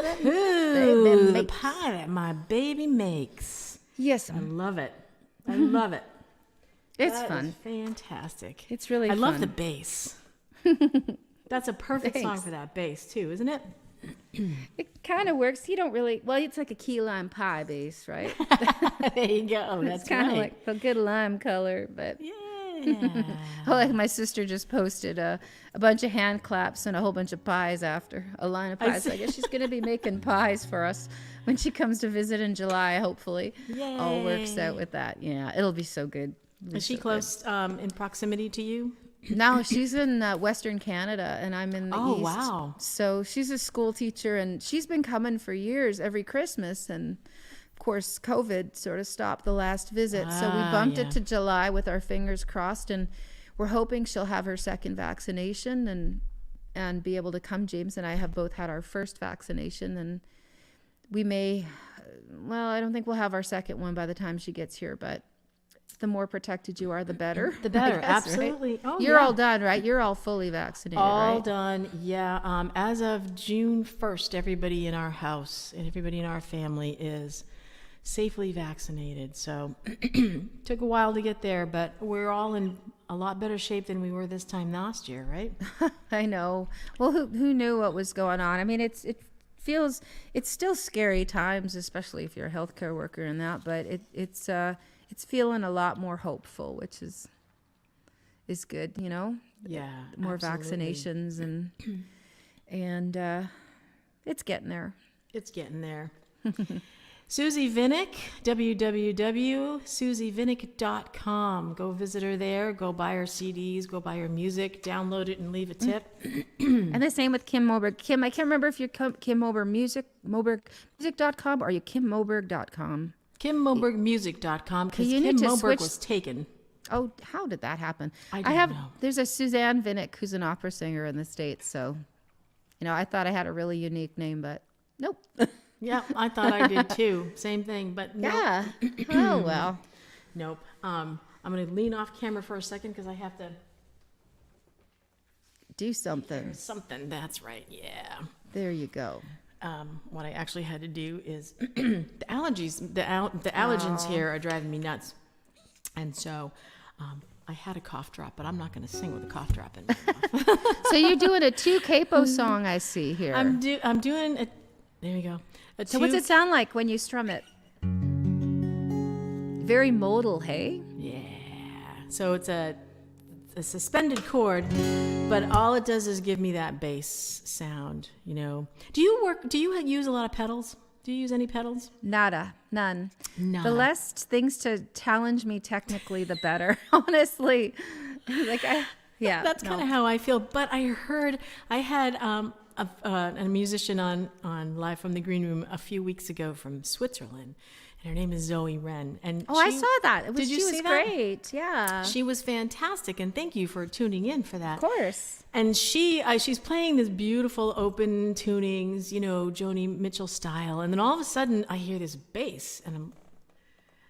that baby the makes. pie that my baby makes. Yes, I love it. I love it. it's That fun. is fantastic. It's really I fun. love the bass. That's a perfect song Thanks. for that bass too, isn't it? It kind of works. You don't really. Well, it's like a key lime pie base, right? There you go. That's It's kind of right. like a good lime color, but. Yeah. Oh, like my sister just posted a bunch of hand claps and a whole bunch of pies after a line of pies. So I guess she's going to be making pies for us when she comes to visit in July. Hopefully, all works out Yay. with that. Yeah, it'll be so good. It'll be Is she so good. close in proximity to you? No, she's in Western Canada, and I'm in the Oh, East. wow. So she's a school teacher, and she's been coming for years every Christmas, and of course, COVID sort of stopped the last visit. So we bumped yeah. it to July with our fingers crossed, and we're hoping she'll have her second vaccination and be able to come. James and I have both had our first vaccination, and we may, well, I don't think we'll have our second one by the time she gets here, but the more protected you are, the better. The better, I guess, right? absolutely. Oh, You're yeah. all done, right? You're all fully vaccinated, All right? done, yeah. As of June 1st, everybody in our house and everybody in our family is safely vaccinated. So took a while to get there, but we're all in a lot better shape than we were this time last year, right? I know. Well, who knew what was going on? I mean, it's still scary times, especially if you're a healthcare worker and that, but it's feeling a lot more hopeful, which is good, you know. Yeah, More absolutely. vaccinations and it's getting there. It's getting there. Suzie Vinnick, www.SUZIEVINNIK.com. Go visit her there. Go buy her CDs. Go buy her music. Download it and leave a tip. And the same with Kim Moberg. Kim, I can't remember if you're Kim Moberg Mobergmusic.com or you KimMoberg.com. KimMobergmusic.com because You Kim need to Moberg switch- was taken. Oh, how did that happen? I don't know. There's a Suzanne Vinnick who's an opera singer in the States, so I thought I had a really unique name, but nope. Yeah, I thought I did too. Same thing, but nope. Yeah. Oh well. Nope. I'm going to lean off camera for a second because I have to Do something. something. That's right. Yeah. There you go. What I actually had to do is the allergies. The allergens here are driving me nuts, and so I had a cough drop, but I'm not going to sing with a cough drop in my mouth. So you're doing a 2 capo song I see here. I'm doing a. There you go. So what's it sound like when you strum it? Very modal, hey? Yeah. So it's a suspended chord, but all it does is give me that bass sound, you know. Do you use a lot of pedals? Do you use any pedals? Nada. None. Nada. The less things to challenge me technically, the better. Honestly. That's kind of how I feel. But I had a musician on Live from the Green Room a few weeks ago from Switzerland, and her name is Zoe Wren. And I saw that. Did you she see was that? great. Yeah. She was fantastic, and thank you for tuning in for that. Of course. And she's playing this beautiful open tunings, you know, Joni Mitchell style, and then all of a sudden I hear this bass, and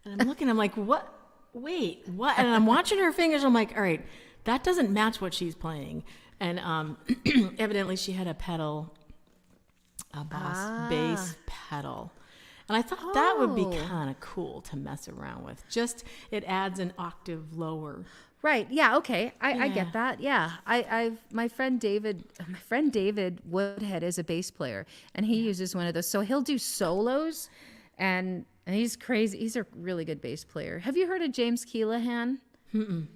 I'm looking, I'm like, what? Wait, what? And I'm watching her fingers. I'm like, all right, that doesn't match what she's playing. And evidently she had a pedal, a Boss bass pedal. And I thought that would be kind of cool to mess around with. Just it adds an octave lower. Right. Yeah. Okay. I Yeah. get that. Yeah. My friend David Woodhead is a bass player, and he uses one of those. So he'll do solos, and he's crazy. He's a really good bass player. Have you heard of James Keelahan?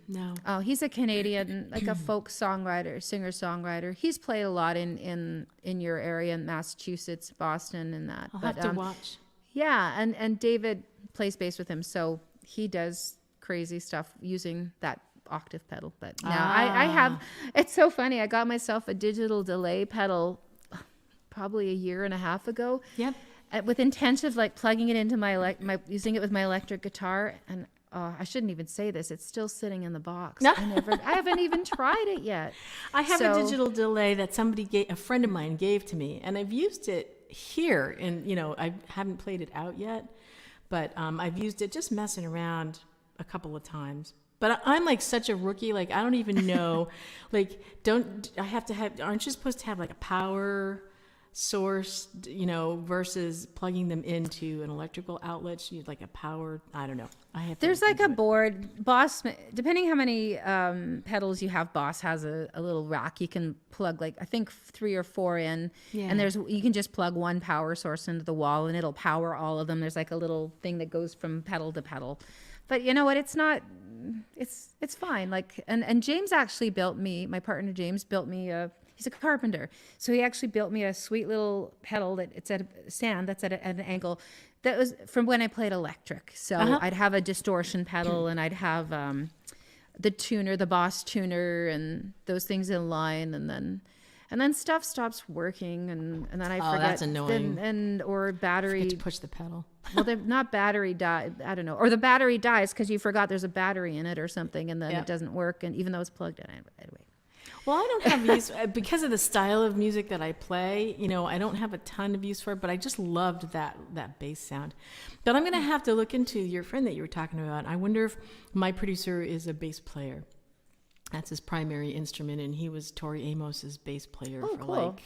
No. Oh, he's a Canadian, like a folk songwriter, singer-songwriter. He's played a lot in your area, in Massachusetts, Boston, and that. I'll have to watch. Yeah, and David plays bass with him, so he does crazy stuff using that octave pedal. But now I have. It's so funny. I got myself a digital delay pedal probably a year and a half ago. Yep. With intent of like plugging it into my using it with my electric guitar, and I shouldn't even say this. It's still sitting in the box. I haven't even tried it yet. I have a digital delay that a friend of mine gave to me, and I've used it here, and I haven't played it out yet, but I've used it just messing around a couple of times. But I'm like such a rookie, like I don't even know, like aren't you supposed to have like a power source, versus plugging them into an electrical outlet, like a power. I don't know. There's like a board. Boss, depending how many pedals you have, Boss has a little rack you can plug, like I think 3 or 4 in, and you can just plug one power source into the wall and it'll power all of them. There's like a little thing that goes from pedal to pedal. But you know what? It's not. It's fine. Like and James actually built me. My partner James built me a. He's a carpenter, so he actually built me a sweet little pedal that it's at a stand that's at an angle. That was from when I played electric. So I'd have a distortion pedal, and I'd have the tuner, the Boss tuner, and those things in line, and then stuff stops working, and then I forget. That's annoying. Or battery. Forget to push the pedal. Well, they're not battery die. I don't know. Or the battery dies because you forgot there's a battery in it or something, and then it doesn't work, and even though it's plugged in anyway. Well, I don't have use because of the style of music that I play. I don't have a ton of use for it, but I just loved that bass sound. But I'm going to have to look into your friend that you were talking about. I wonder if my producer is a bass player. That's his primary instrument, and he was Tori Amos's bass player for like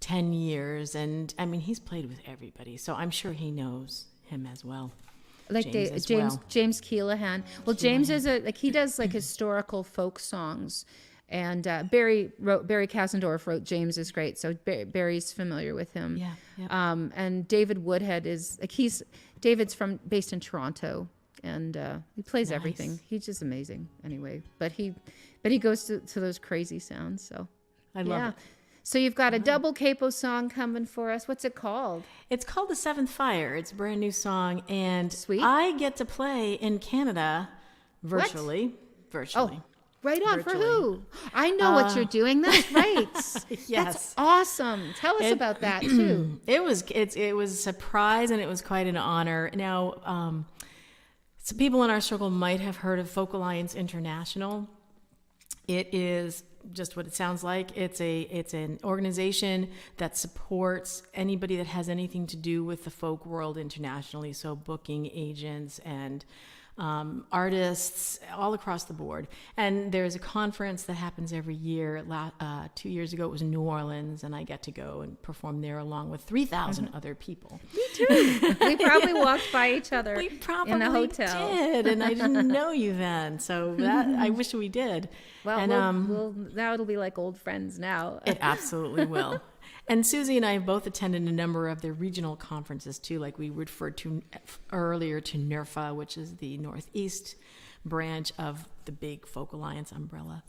10 years. And I mean, he's played with everybody, so I'm sure he knows him as well. Like James Keelahan. Well, James is he does like historical folk songs. And Barry Kasendorf wrote James is great, so Barry's familiar with him. Yeah. And David Woodhead is David's based in Toronto, and he plays everything. He's just amazing. Anyway, but he goes to those crazy sounds. So I love it. So you've got a double capo song coming for us. What's it called? It's called The Seventh Fire. It's a brand new song, and Sweet. I get to play in Canada virtually. Oh. Right on. Virtually. For who? I know what you're doing. That's right. Yes. That's awesome. Tell us about that too. It was a surprise, and it was quite an honor. Now, some people in our circle might have heard of Folk Alliance International. It is just what it sounds like. It's an organization that supports anybody that has anything to do with the folk world internationally. So booking agents and artists all across the board. And there's a conference that happens every year. 2 years ago, it was in New Orleans, and I get to go and perform there along with 3,000 other people. Me too. We probably walked by each other in the hotel. Did, and I didn't know you then. So that I wish we did. Well, now it'll be like old friends now. It absolutely will. And Susie and I have both attended a number of their regional conferences too, like we referred to earlier to NERFA, which is the Northeast branch of the big Folk Alliance umbrella.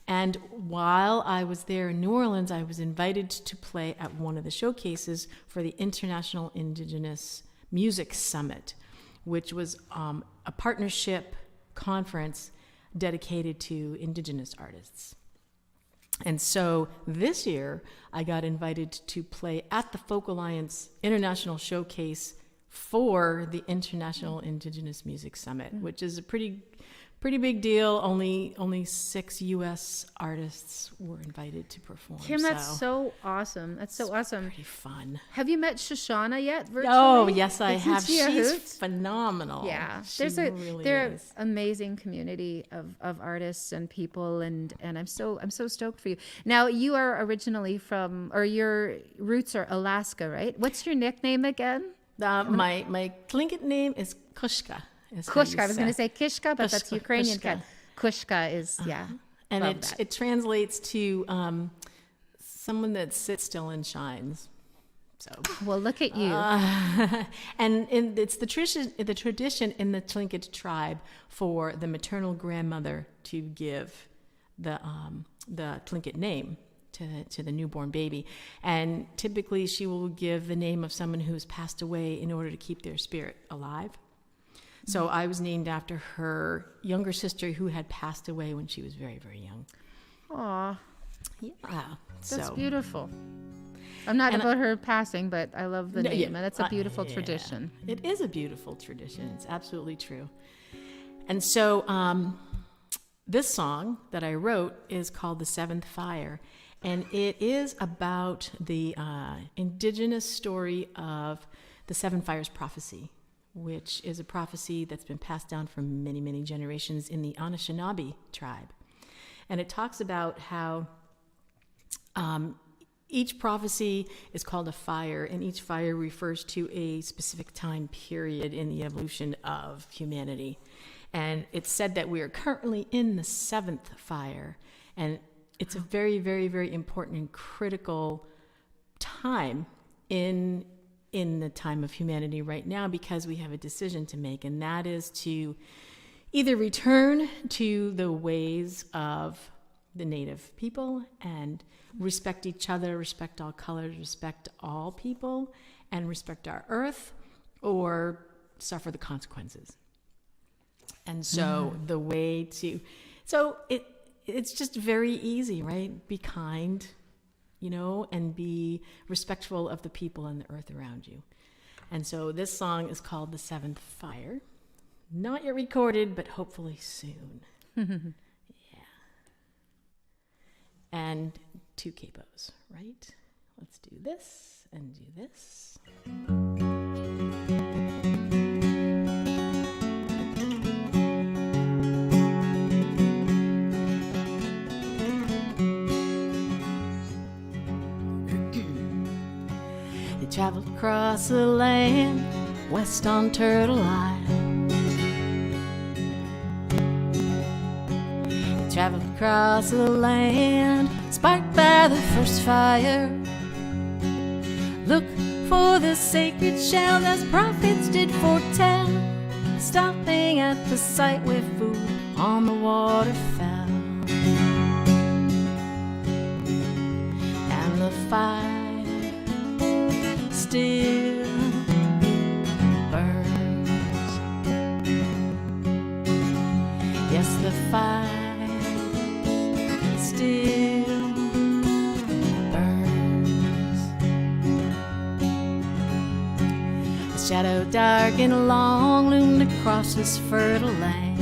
And while I was there in New Orleans, I was invited to play at one of the showcases for the International Indigenous Music Summit, which was a partnership conference dedicated to Indigenous artists. And so this year, I got invited to play at the Folk Alliance International Showcase for the International Indigenous Music Summit, which is a pretty big deal. Only 6 U.S. artists were invited to perform. Kim, that's so awesome. That's so awesome. Pretty fun. Have you met Shoshana yet? Virtually? Oh, yes, I have. She's phenomenal. Yeah, they're an amazing community of artists and people, and I'm so stoked for you. Now, you are originally from, or your roots are Alaska, right? What's your nickname again? My Tlingit name is Kushka. Kushka. I was going to say Kishka, but that's Ukrainian. Kushka is, and it translates to someone that sits still and shines. So, well, look at you. And it's the tradition in the Tlingit tribe for the maternal grandmother to give the Tlingit name to the newborn baby, and typically she will give the name of someone who's passed away in order to keep their spirit alive. So I was named after her younger sister who had passed away when she was very, very young. Aw. Yeah. That's beautiful. I'm not about her passing, but I love the name, and that's a beautiful tradition. It is a beautiful tradition. It's absolutely true. And so this song that I wrote is called The Seventh Fire, and it is about the indigenous story of the Seven Fires prophecy, which is a prophecy that's been passed down for many, many generations in the Anishinaabe tribe. And it talks about how each prophecy is called a fire, and each fire refers to a specific time period in the evolution of humanity. And it's said that we are currently in the 7th fire, and it's a very, very, very important and critical time in the time of humanity right now, because we have a decision to make, and that is to either return to the ways of the native people and respect each other, respect all colors, respect all people, and respect our earth, or suffer the consequences. And so the way to, so it's just very easy, right? Be kind, and be respectful of the people and the earth around you. And so this song is called The 7th Fire. Not yet recorded, but hopefully soon. Yeah. And 2 capos, right? Let's do this and do this. They traveled across the land, west on Turtle Island. They traveled across the land, sparked by the first fire. Look for the sacred shell as prophets did foretell, stopping at the site where food on the water fell. And the fire still burns. Yes, the fire still burns. A shadow dark and long loomed across this fertile land.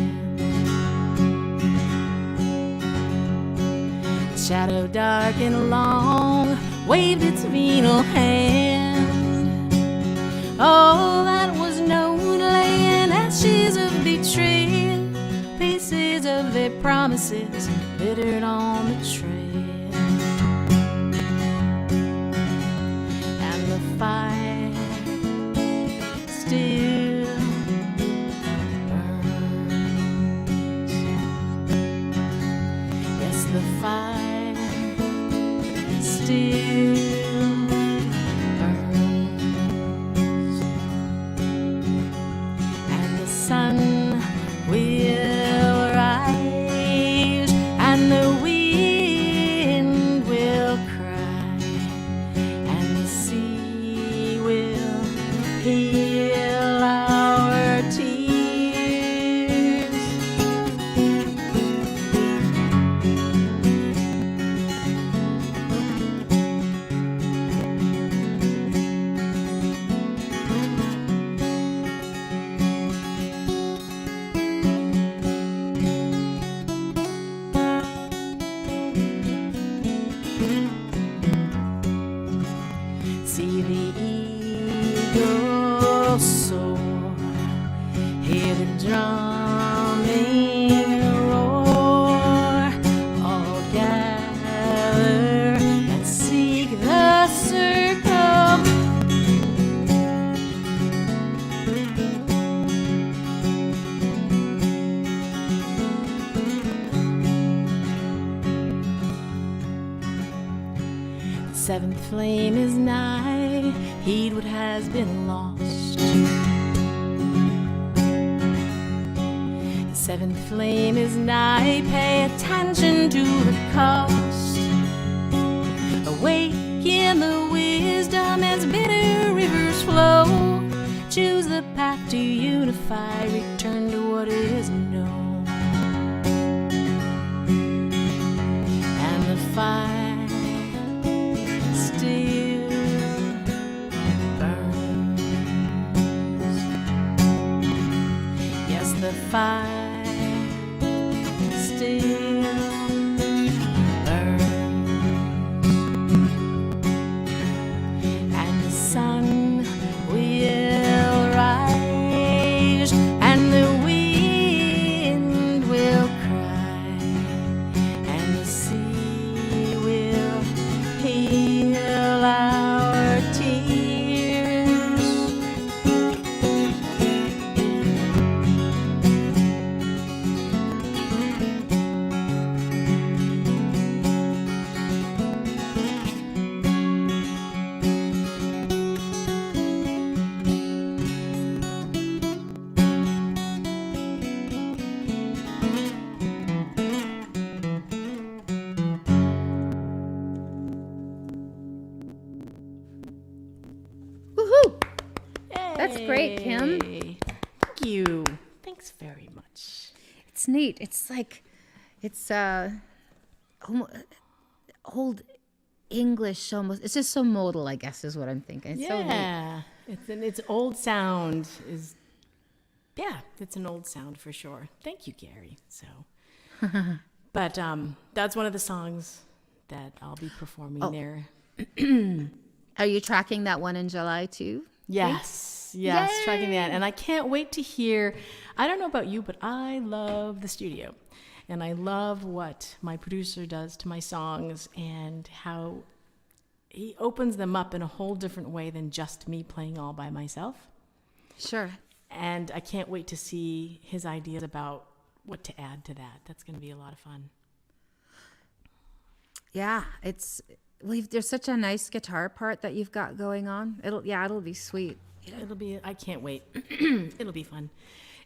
A shadow dark and long waved its venal hand. All that was known lay in ashes of betrayal, pieces of their promises littered on the trail. And the fire still burns. Yes, the fire still burns. And the sun will rise, and the wind will cry, and the sea will heal our tears. See the eagle soar, hear the drumming roar, all gather and seek the circle. The 7th flame is nigh, heed what has been lost. The 7th flame is nigh, pay attention to the cost. Awake in the wisdom as bitter rivers flow. Choose the path to unify, return to what is known. And the fire still burns. Yes, the fire still burns. And the sun will rise, and the wind will cry, and the sea will heal That's great, Kim. Thank you. Thanks very much. It's neat. It's like, it's old English almost. It's just so modal, I guess, is what I'm thinking. It's so neat. Yeah, it's old sound is. Yeah, it's an old sound for sure. Thank you, Gary. So, but that's one of the songs that I'll be performing there. Are you tracking that one in July too? Yes, Yay! tracking that, and I can't wait to hear. I don't know about you, but I love the studio, and I love what my producer does to my songs and how he opens them up in a whole different way than just me playing all by myself. Sure. And I can't wait to see his ideas about what to add to that. That's going to be a lot of fun. Yeah, there's such a nice guitar part that you've got going on. It'll be sweet. I can't wait. It'll be fun.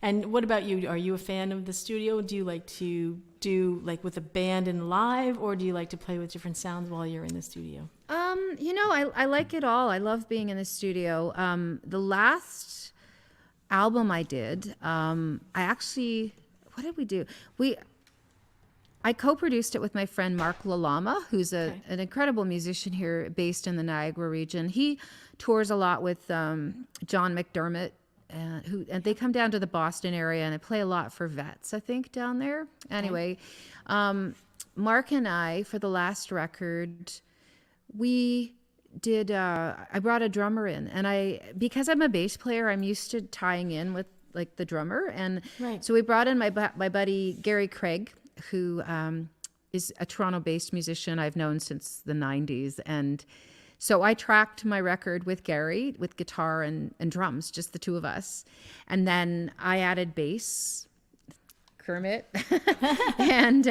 And what about you? Are you a fan of the studio? Do you like to do like with a band and live, or do you like to play with different sounds while you're in the studio? I like it all. I love being in the studio. The last album I did, what did we do? I co-produced it with my friend Mark Lalama, who's an incredible musician here based in the Niagara region. He tours a lot with John McDermott, and they come down to the Boston area, and I play a lot for vets, I think, down there. Anyway, Mark and I, for the last record, we did I brought a drummer in, and because I'm a bass player, I'm used to tying in with like the drummer, and so we brought in my buddy Gary Craig, who is a Toronto-based musician I've known since the 90s, and so I tracked my record with Gary with guitar and drums, just the two of us, and then I added bass, Kermit, and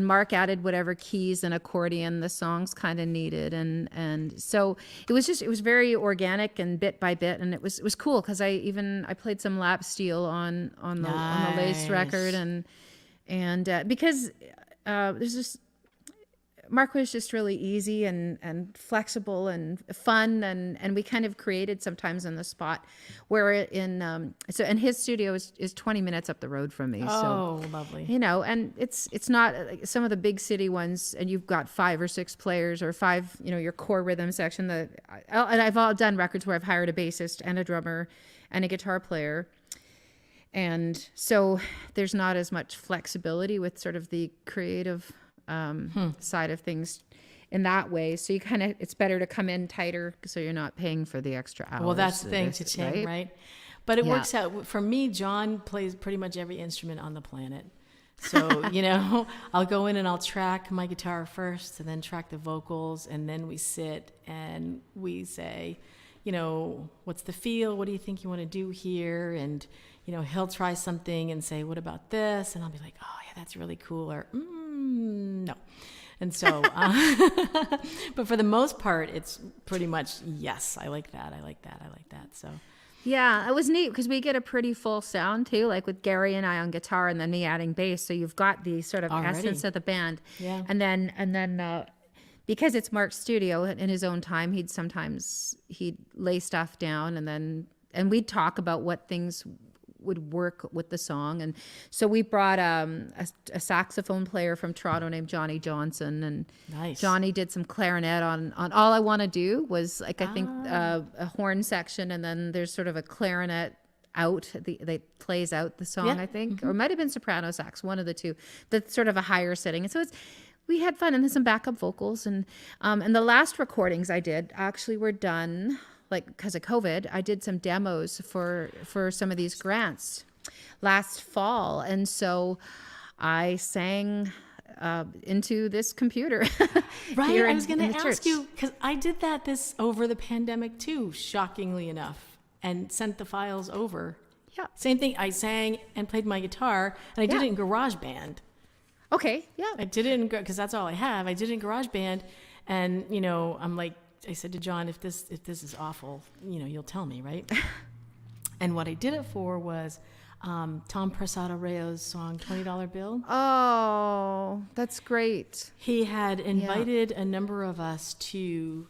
Mark added whatever keys and accordion the songs kind of needed, and so it was very organic and bit by bit, and it was cool because I played some lap steel on the latest record, and because there's just Mark was just really easy and flexible and fun, and we kind of created sometimes on the spot. Where and his studio is 20 minutes up the road from me. Oh, so, lovely. And it's not like some of the big city ones, and you've got 5 or 6 players or 5, your core rhythm section. And I've all done records where I've hired a bassist and a drummer and a guitar player. And so there's not as much flexibility with sort of the creative side of things in that way. So it's better to come in tighter so you're not paying for the extra hours. Well, that's the thing to change, right? But it works out. For me, John plays pretty much every instrument on the planet. So, I'll go in and I'll track my guitar first and then track the vocals, and then we sit and we say, what's the feel? What do you think you want to do here? And, he'll try something and say, what about this? And I'll be like, oh yeah, that's really cool. Or, no. And so, but for the most part, it's pretty much, yes, I like that. So, yeah, it was neat because we get a pretty full sound too, like with Gary and I on guitar and then me adding bass. So you've got the sort of essence of the band. Yeah. And then because it's Mark's studio in his own time, he'd lay stuff down and we'd talk about what things would work with the song. And so we brought a saxophone player from Toronto named Johnny Johnson, and nice. Johnny did some clarinet on All I Want to Do was like, I think a horn section, and then there's sort of a clarinet that plays out the song, I think, or it might have been soprano sax, one of the two, that's sort of a higher setting. And so we had fun, and then some backup vocals, and the last recordings I did actually were done, like, because of COVID, I did some demos for some of these grants last fall. And so I sang into this computer. Right. I was going to ask you, because I did that over the pandemic too, shockingly enough, and sent the files over. Yeah. Same thing. I sang and played my guitar, and I did it in GarageBand. Okay. Yeah. I did it because that's all I have. I did it in GarageBand, and I'm like, I said to John, if this is awful, you'll tell me, right? And what I did it for was Tom Prasad Rayo's song $20 Bill. Oh, that's great. He had invited a number of us to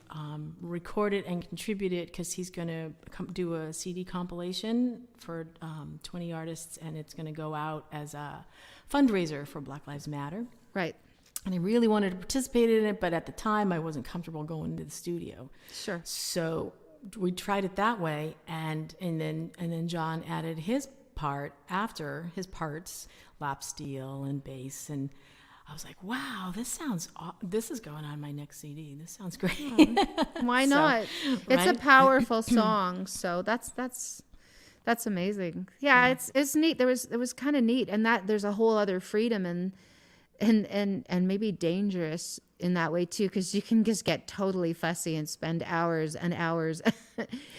record it and contribute it because he's going to do a CD compilation for 20 artists, and it's going to go out as a fundraiser for Black Lives Matter. Right. And I really wanted to participate in it, but at the time I wasn't comfortable going into the studio. Sure. So we tried it that way, and then John added his part after his parts, lap steel and bass, and I was like, wow, this is going on my next CD. This sounds great. Why not? It's a powerful song, so that's amazing. Yeah, it's neat. It was kind of neat, and that there's a whole other freedom and maybe dangerous in that way too, because you can just get totally fussy and spend hours and hours.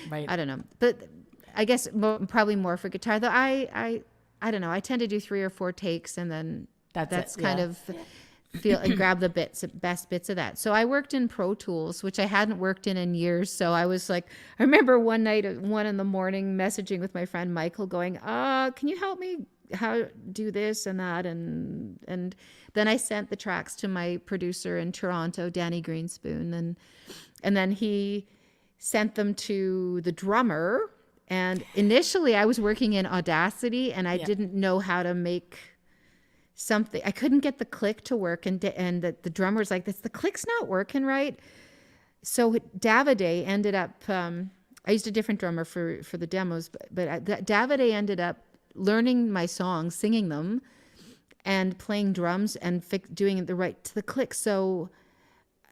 Right. I don't know, but I guess probably more for guitar. Though I don't know. I tend to do 3 or 4 takes, and then that's kind of feel and grab the best bits of that. So I worked in Pro Tools, which I hadn't worked in years. So I was like, I remember one night at 1 a.m, messaging with my friend Michael, going, "Can you help me how do this and that?" And then I sent the tracks to my producer in Toronto, Danny Greenspoon, and then he sent them to the drummer. And initially I was working in Audacity, and I didn't know how to make something. I couldn't get the click to work, and the drummer's like, the click's not working right. So Davide ended up, I used a different drummer for the demos, but Davide ended up learning my songs, singing them, and playing drums and doing it to the click. So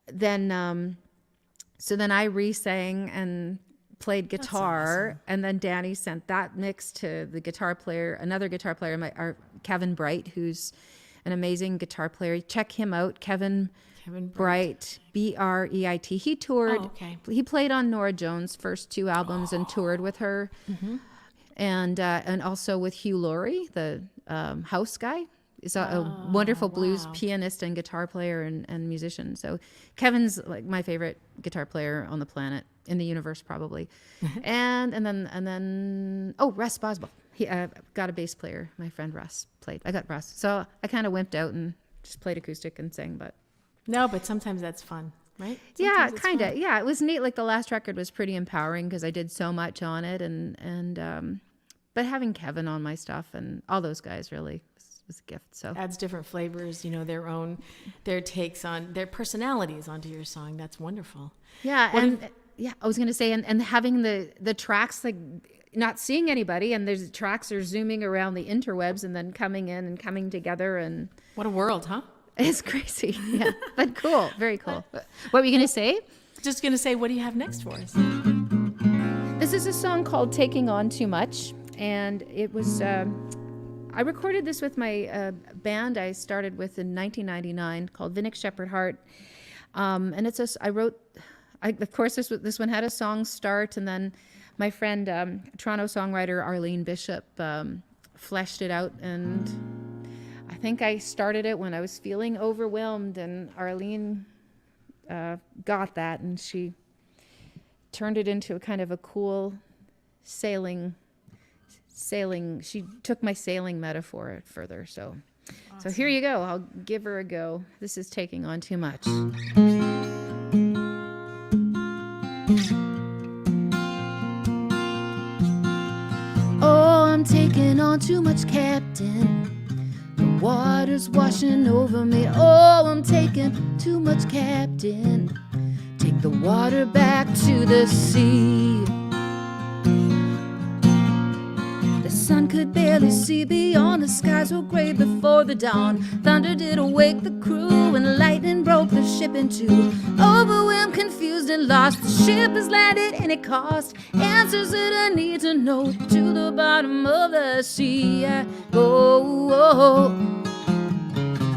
then I re-sang and played guitar. Awesome. And then Danny sent that mix to the guitar player, another guitar player, our Kevin Bright, who's an amazing guitar player. Check him out, Kevin Bright, Breit. He toured. Oh, okay. He played on Nora Jones' first 2 albums and toured with her, and also with Hugh Laurie, the house guy. He's a wonderful blues pianist and guitar player and musician. So Kevin's like my favorite guitar player on the planet, in the universe probably. and then Russ Boswell. He got a bass player. My friend Russ played. I got Russ. So I kind of wimped out and just played acoustic and sang. But sometimes that's fun, right? Yeah, kind of. Yeah, it was neat. Like the last record was pretty empowering because I did so much on it, and but having Kevin on my stuff and all those guys really was a gift. So adds different flavors, their takes on their personalities onto your song. That's wonderful. Yeah, I was going to say, and having the tracks, like not seeing anybody, and there's tracks are zooming around the interwebs and then coming in and coming together, and what a world, huh? It's crazy. Yeah, but cool, very cool. What were you going to say? Just going to say, what do you have next for us? This is a song called "Taking On Too Much," and it was. I recorded this with my band I started with in 1999 called Vinnick Shepherd Heart, and it's of course this one had a song start, and then my friend Toronto songwriter Arlene Bishop fleshed it out, and I think I started it when I was feeling overwhelmed, and Arlene got that, and she turned it into a kind of a cool sailing. She took my sailing metaphor further. So, awesome. So here you go. I'll give her a go. This is Taking On Too Much. Oh, I'm taking on too much, Captain. The water's washing over me. Oh, I'm taking too much, Captain. Take the water back to the sea. Sun could barely see beyond, the skies were gray before the dawn. Thunder did awake the crew, and lightning broke the ship in two. Overwhelmed, confused, and lost, the ship has landed and it cost answers that I need to know to the bottom of the sea. Oh,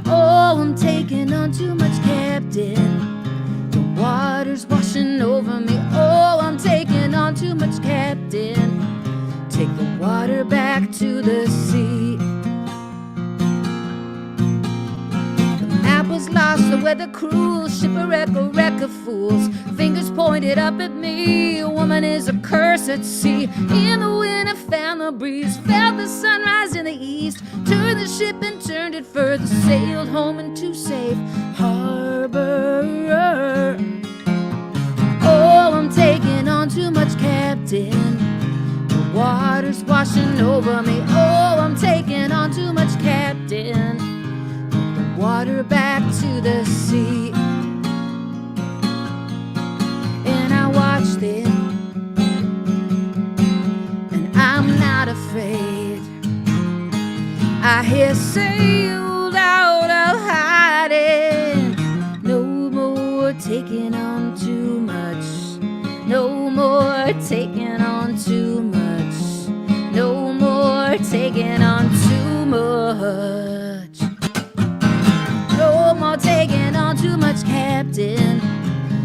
I'm taking on too much, Captain. The water's washing over me. Oh, I'm taking on too much, Captain. Take the water back to the sea. The map was lost, the weather cruel, shipwreck, a wreck of fools. Fingers pointed up at me. A woman is a curse at sea. In the wind I found the breeze, felt the sunrise in the east, turned the ship and turned it further, sailed home into safe harbor. Oh, I'm taking on too much, Captain. The water's washing over me. Oh, I'm taking on too much, Captain. The water back to the sea. And I watched it, and I'm not afraid. I hear sailed out of hiding. No more taking on too much. No more taking on too much. No more taking on too much. No more taking on too much, Captain.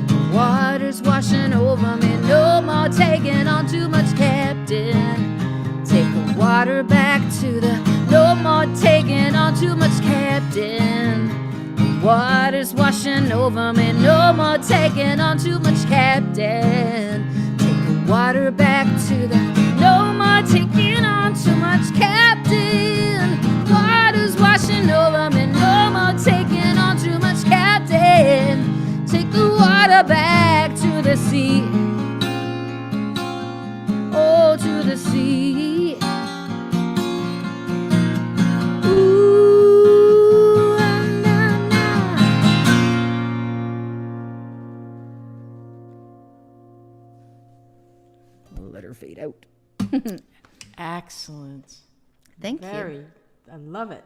The water's washing over me. No more taking on too much, Captain. Take the water back to the. No more taking on too much, Captain. The water's washing over me. No more taking on too much, Captain. Take the water back to the. No more taking on too much, Captain. Water's washing over me. No more taking on too much, Captain. Take the water back to the sea. Oh, to the sea. Ooh, nah, nah. Let her fade out. Excellent. Thank you. Very. I love it.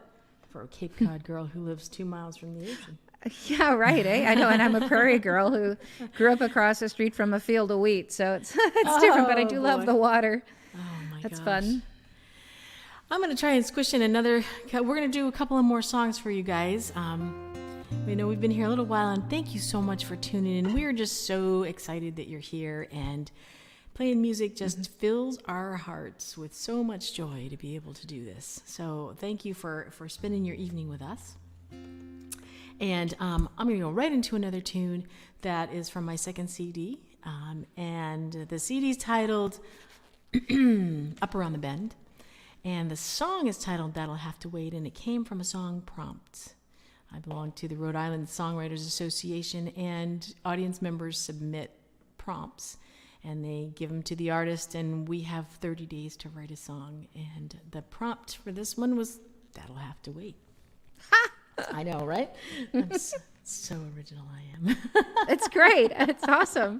For a Cape Cod girl who lives 2 miles from the ocean. Yeah, right, eh? I know, and I'm a prairie girl who grew up across the street from a field of wheat, so it's different, but I do love the water. Oh my That's gosh. fun. I'm going to try and squish in another. We're going to do a couple of more songs for you guys. We know we've been here a little while, and thank you so much for tuning in. We are just so excited that you're here, and playing music just fills our hearts with so much joy to be able to do this. So thank you for spending your evening with us. And I'm going to go right into another tune that is from my second CD. And the CD is titled Up Around the Bend. And the song is titled That'll Have to Wait. And it came from a song prompt. I belong to the Rhode Island Songwriters Association, and audience members submit prompts. And they give them to the artist, and we have 30 days to write a song. And the prompt for this one was That'll Have to Wait. I know, right? I'm so original I am. It's great. It's awesome.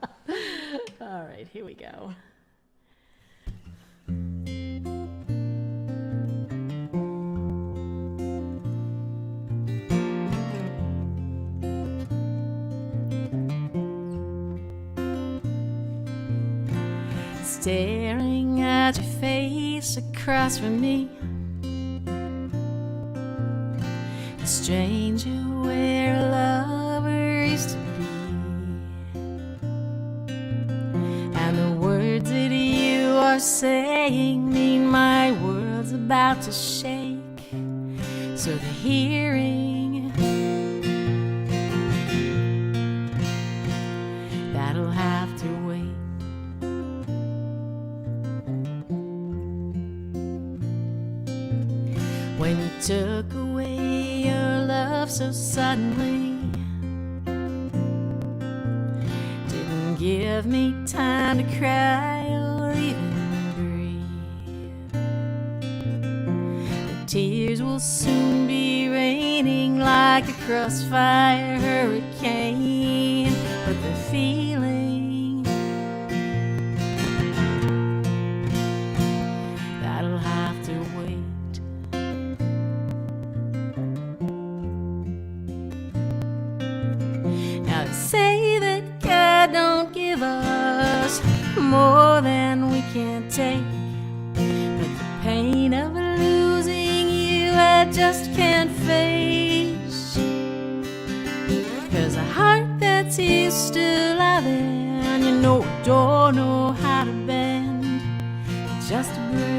All right, here we go. Staring at your face across from me, a stranger where a lover used to be, and the words that you are saying mean my world's about to shake, so the hearing that'll have to wait. When you took away your love so suddenly, didn't give me time to cry or even breathe. The tears will soon be raining like a crossfire hurricane, but the feeling that'll have to wait. Now to say that God don't give us more than we can take, but the pain of losing you I just can't face, 'cause a heart that's used to loving, you know, don't know how to bend, it just breaks.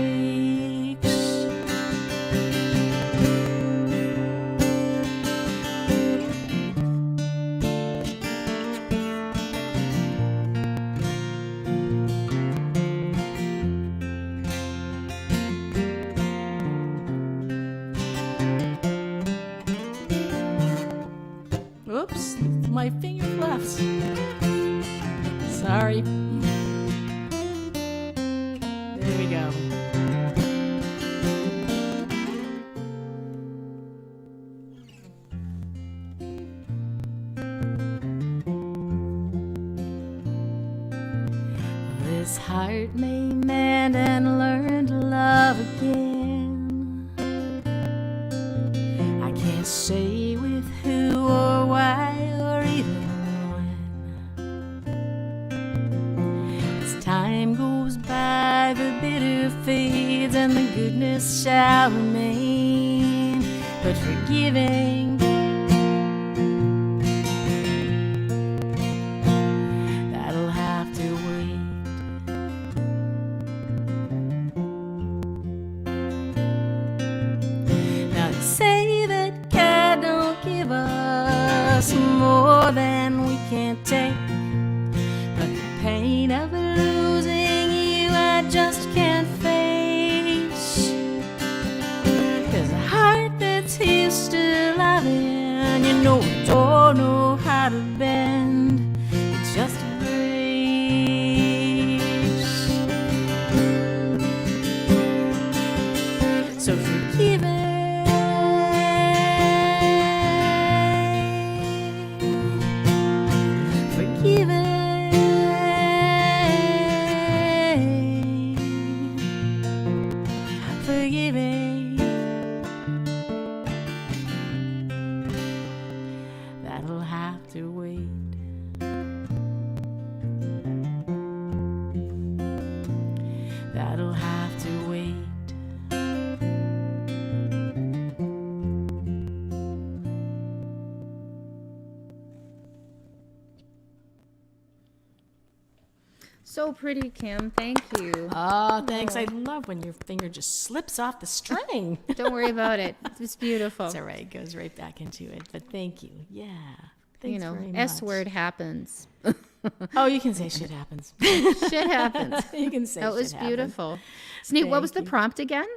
This heart may mend and learn to love again. I can't say with who or why or even when. As time goes by, the bitter fades and the goodness shall remain. But forgiving, that'll have to wait. Now they say that God don't give us more than we can take, but the pain of losing you I just can't face. 'Cause a heart that's used to loving, you know, it don't know how to bend. It's just a grace. So forgive it. Forgive it. Forgive it. That'll have to wait. That'll have to wait. So pretty, Kim. Thank you. Oh, thanks. I love when your finger just slips off the string. Don't worry about it. It's beautiful. It's all right. It goes right back into it. But thank you. Yeah. Thanks very much. S word happens. Oh, you can say shit happens. Shit happens. You can say That was shit happens. beautiful. Sneak, what was the Thank you. prompt again?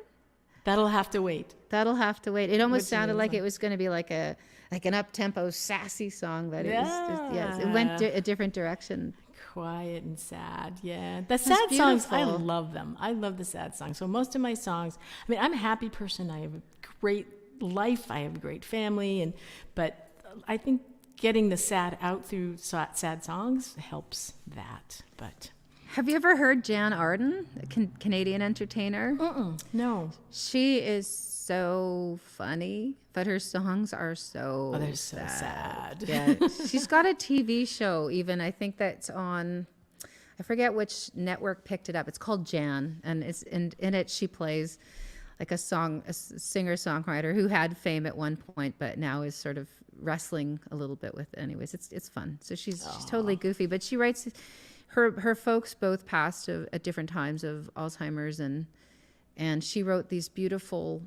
That'll have to wait. That'll have to wait. It almost Which sounded is like it was going to be like an up-tempo, sassy song, but it was just, yes, it Yeah. went a different direction. Quiet and sad. Yeah. The sad songs, I beautiful. love them. I love the sad songs. So most of my songs, I mean, I'm a happy person. I have a great life. I have a great family. But I think getting the sad out through sad songs helps that. But Have you ever heard Jan Arden, a Canadian entertainer? no. She is so funny, but her songs are so They're so sad. Yeah, she's got a TV show even. I think that's on, I forget which network picked it up. It's called Jan, and it's in it she plays like a singer-songwriter who had fame at one point, but now is sort of wrestling a little bit with. Anyways, it's fun. So she's totally goofy, but she writes. Her folks both passed at different times of Alzheimer's, and she wrote these beautiful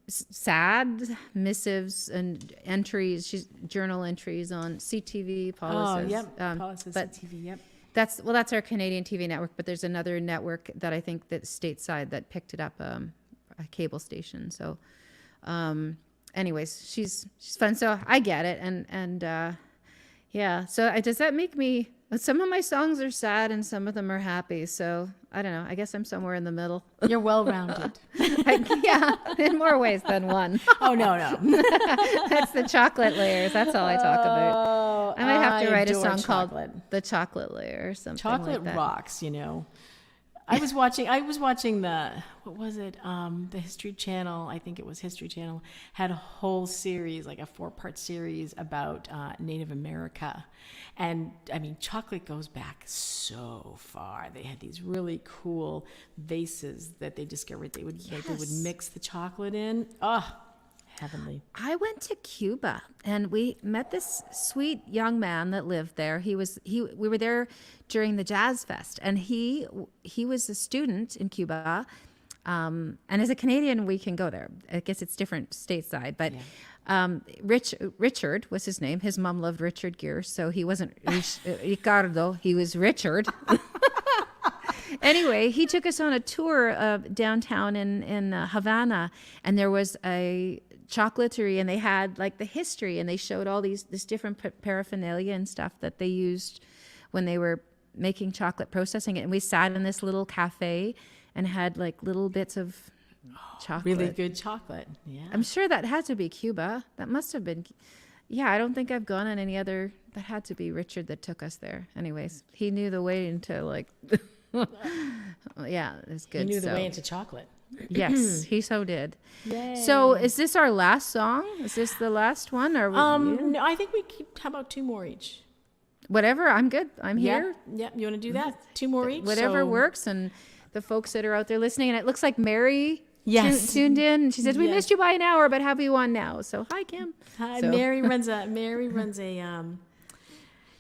sad missives and entries. She's journal entries on CTV. Paula says. Yep. Paula says but TV, yep. that's our Canadian TV network. But there's another network that I think that's stateside that picked it up, a cable station. So, anyways, she's fun. So I get it, and yeah. So does that make me? Some of my songs are sad and some of them are happy. So I don't know. I guess I'm somewhere in the middle. You're well-rounded. Yeah, in more ways than one. Oh, no. That's the chocolate layers. That's all I talk about. Oh, I might have to write a adore song chocolate. called The Chocolate Layer or something Chocolate like that. rocks, you know. I was watching the History Channel, I think it was History Channel, had a whole series, like a 4-part series about Native America. And I mean, chocolate goes back so far. They had these really cool vases that they discovered they would mix the chocolate in. Oh, heavenly. I went to Cuba and we met this sweet young man that lived there. We were there during the Jazz Fest, and he was a student in Cuba. And as a Canadian, we can go there. I guess it's different stateside, but Richard was his name. His mom loved Richard Gere, so he wasn't Ricardo. He was Richard. Anyway, he took us on a tour of downtown in Havana, and there was a chocolaterie, and they had like the history, and they showed all this different paraphernalia and stuff that they used when they were making chocolate, processing it. And we sat in this little cafe, and had like little bits of chocolate. Really good chocolate. Yeah. I'm sure that had to be Cuba. That must have been. Yeah, I don't think I've gone on any other. That had to be Richard that took us there. Anyways, he knew the way into like. Yeah, it's good. He knew the way into chocolate. Yes, he so did. Yay. So, is this our last song? Is this the last one, or No, I think we keep. How about 2 more each? whatever? I'm good. I'm here. Yeah. You want to do that? 2 more each. Whatever So- works, and the folks that are out there listening. And it looks like Mary. Yes. tuned in. And she says, "We Yes. missed you by an hour, but have you on now?" So, hi, Kim. Hi, So- Mary runs a.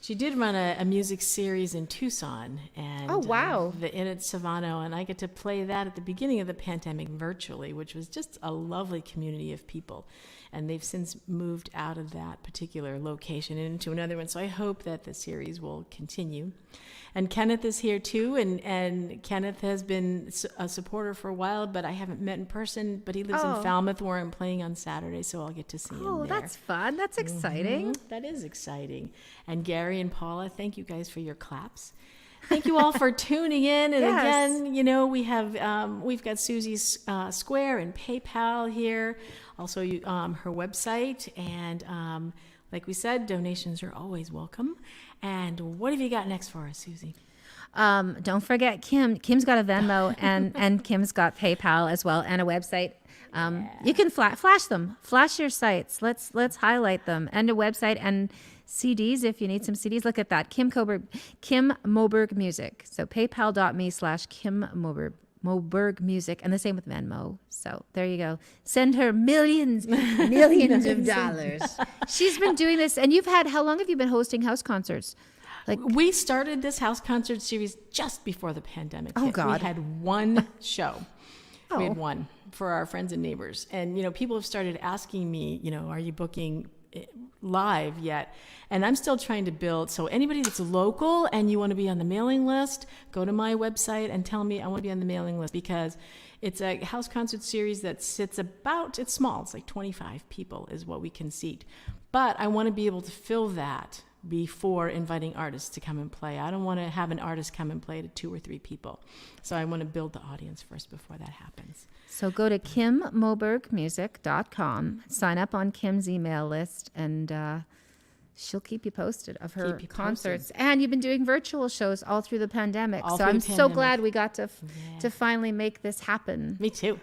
She did run a music series in Tucson, and Oh, wow. the Inn at Savano, and I get to play that at the beginning of the pandemic virtually, which was just a lovely community of people. And they've since moved out of that particular location and into another one. So I hope that the series will continue. And Kenneth is here too, and Kenneth has been a supporter for a while, but I haven't met in person. But he lives Oh. in Falmouth, where I'm playing on Saturday, so I'll get to see him Oh, there. that's fun. That's exciting. That is exciting. And Gary and Paula, thank you guys for your claps. Thank you all for tuning in. And Yes. again, you know, we've got Susie's Square and PayPal here. Also, her website. And like we said, donations are always welcome. And what have you got next for us, Susie? Don't forget Kim. Kim's got a Venmo and Kim's got PayPal as well and a website. You can flash them. Flash your sites. Let's highlight them, and a website and CDs if you need some CDs. Look at that. Kim Moberg Music. So paypal.me/Kim Moberg Music, and the same with Venmo. So there you go. Send her millions of dollars. She's been doing this, and how long have you been hosting house concerts? We started this house concert series just before the pandemic Oh, hit. God. We had one show. Oh. We had one for our friends and neighbors. And, you know, people have started asking me, you know, are you booking live yet? And I'm still trying to build. So anybody that's local and you want to be on the mailing list, go to my website and tell me I want to be on the mailing list, because it's a house concert series that sits it's small. It's like 25 people is what we can seat. But I want to be able to fill that before inviting artists to come and play. I don't want to have an artist come and play to 2 or 3 people. So I want to build the audience first before that happens. So go to kimmobergmusic.com, sign up on Kim's email list, and she'll keep you posted of her Keep you concerts. And you've been doing virtual shows all through the pandemic. All So through I'm the so pandemic. glad we got to finally make this happen. Me too.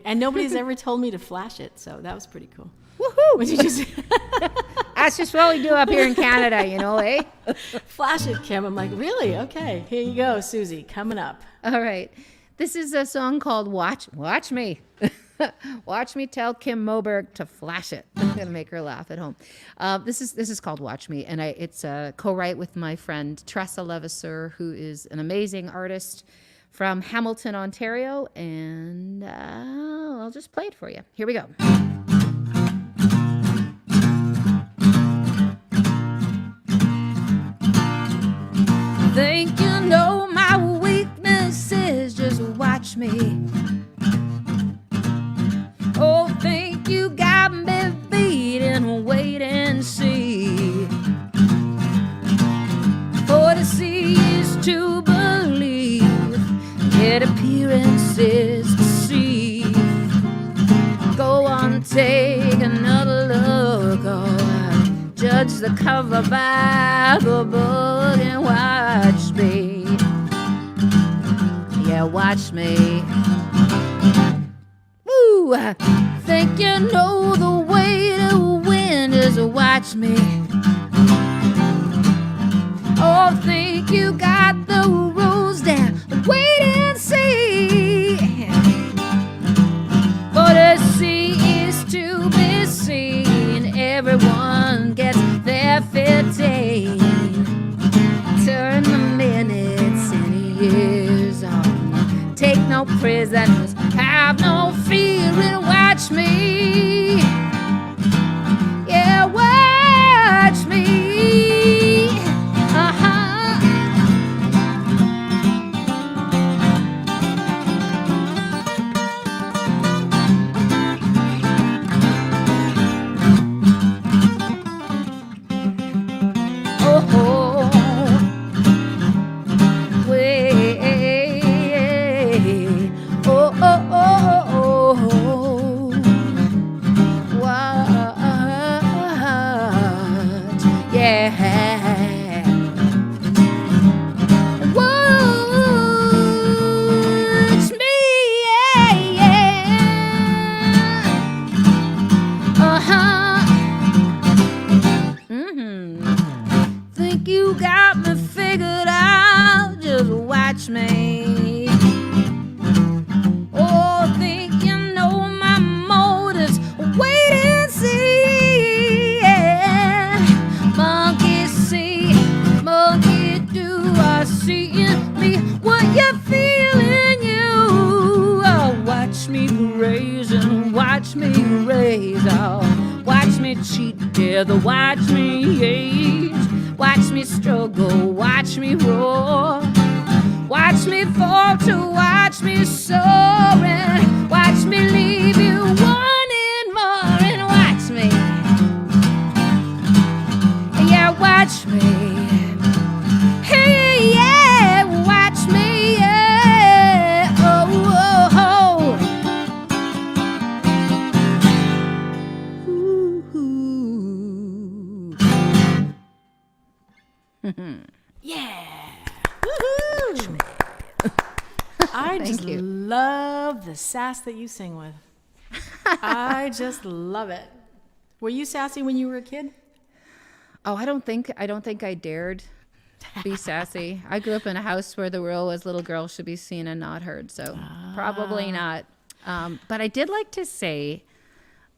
And nobody's ever told me to flash it, so that was pretty cool. Woohoo! What did you say? That's just what we do up here in Canada, eh? Flash it, Kim. I'm like, really? Okay, here you go, Susie, coming up. All right. This is a song called Watch Me. Watch me tell Kim Moberg to flash it. I'm going to make her laugh at home. This is called Watch Me, and it's a co-write with my friend Tressa Levasseur, who is an amazing artist from Hamilton, Ontario, and I'll just play it for you. Here we go. Think you know my weaknesses, just watch me. Oh, think you got me beating, wait and see. For to see is to believe, yet appearances deceive. Go on, take another look, oh, judge the cover by the book and watch me. Yeah, watch me. Woo! Think you know the way to win, just watch me. Oh, think you got the rules down, wait and see. For to see is to be seen, everyone gets their 15. Turn the minutes and years on, take no prisoners, have no fear, and watch me. Yeah, watch me. Oh, wait. watch me raise, oh, watch me cheat death, watch me age, watch me struggle, watch me roar, watch me fall to watch me soaring, watch me leave you wanting more, and watch me, yeah, watch me, hey, yeah, watch me, yeah, oh, oh, oh. Ooh. Yeah. Woohoo! I just love the sass that you sing with. I just love it. Were you sassy when you were a kid? Oh, I don't think I dared be sassy. I grew up in a house where the rule was little girls should be seen and not heard, so probably not. But I did like to say,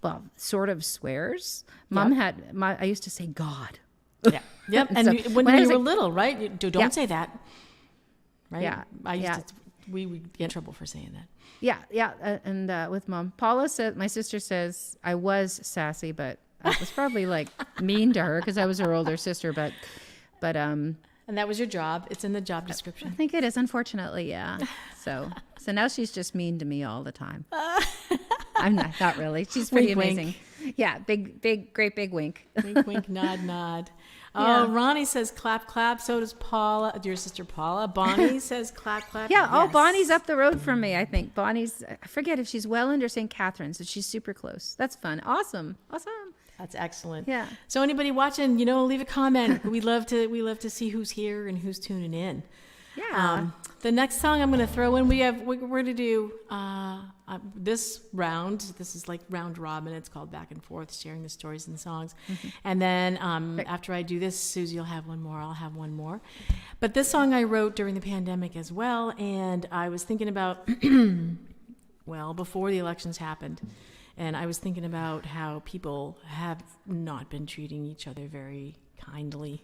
well, sort of swears. I used to say God. Yeah. Yep. And So when you were little, right? Don't say that. Right? Yeah. I used to, we would get in trouble for saying that. Yeah. And with Mom. Paula said, my sister says, I was sassy, but I was probably like mean to her because I was her older sister. But And that was your job. It's in the job description. I think it is, unfortunately, yeah. So now she's just mean to me all the time. I'm not really. She's pretty Wink, amazing. Yeah, great big wink. Wink, wink, nod, nod. Yeah. Oh, Ronnie says clap, clap. So does Paula, dear sister Paula. Bonnie says clap, clap. Yeah, yes. Bonnie's up the road from me, I think. Bonnie's, I forget if she's Welland or St. Catharines, but she's super close. That's fun. Awesome. That's excellent. Yeah. So anybody watching, leave a comment. We love to see who's here and who's tuning in. Yeah. The next song I'm going to throw in, we're going to do this round. This is like round robin. It's called Back and Forth, sharing the stories and songs. Mm-hmm. And then after I do this, Susie will have one more. I'll have one more. But this song I wrote during the pandemic as well. And I was thinking about, well, before the elections happened. And I was thinking about how people have not been treating each other very kindly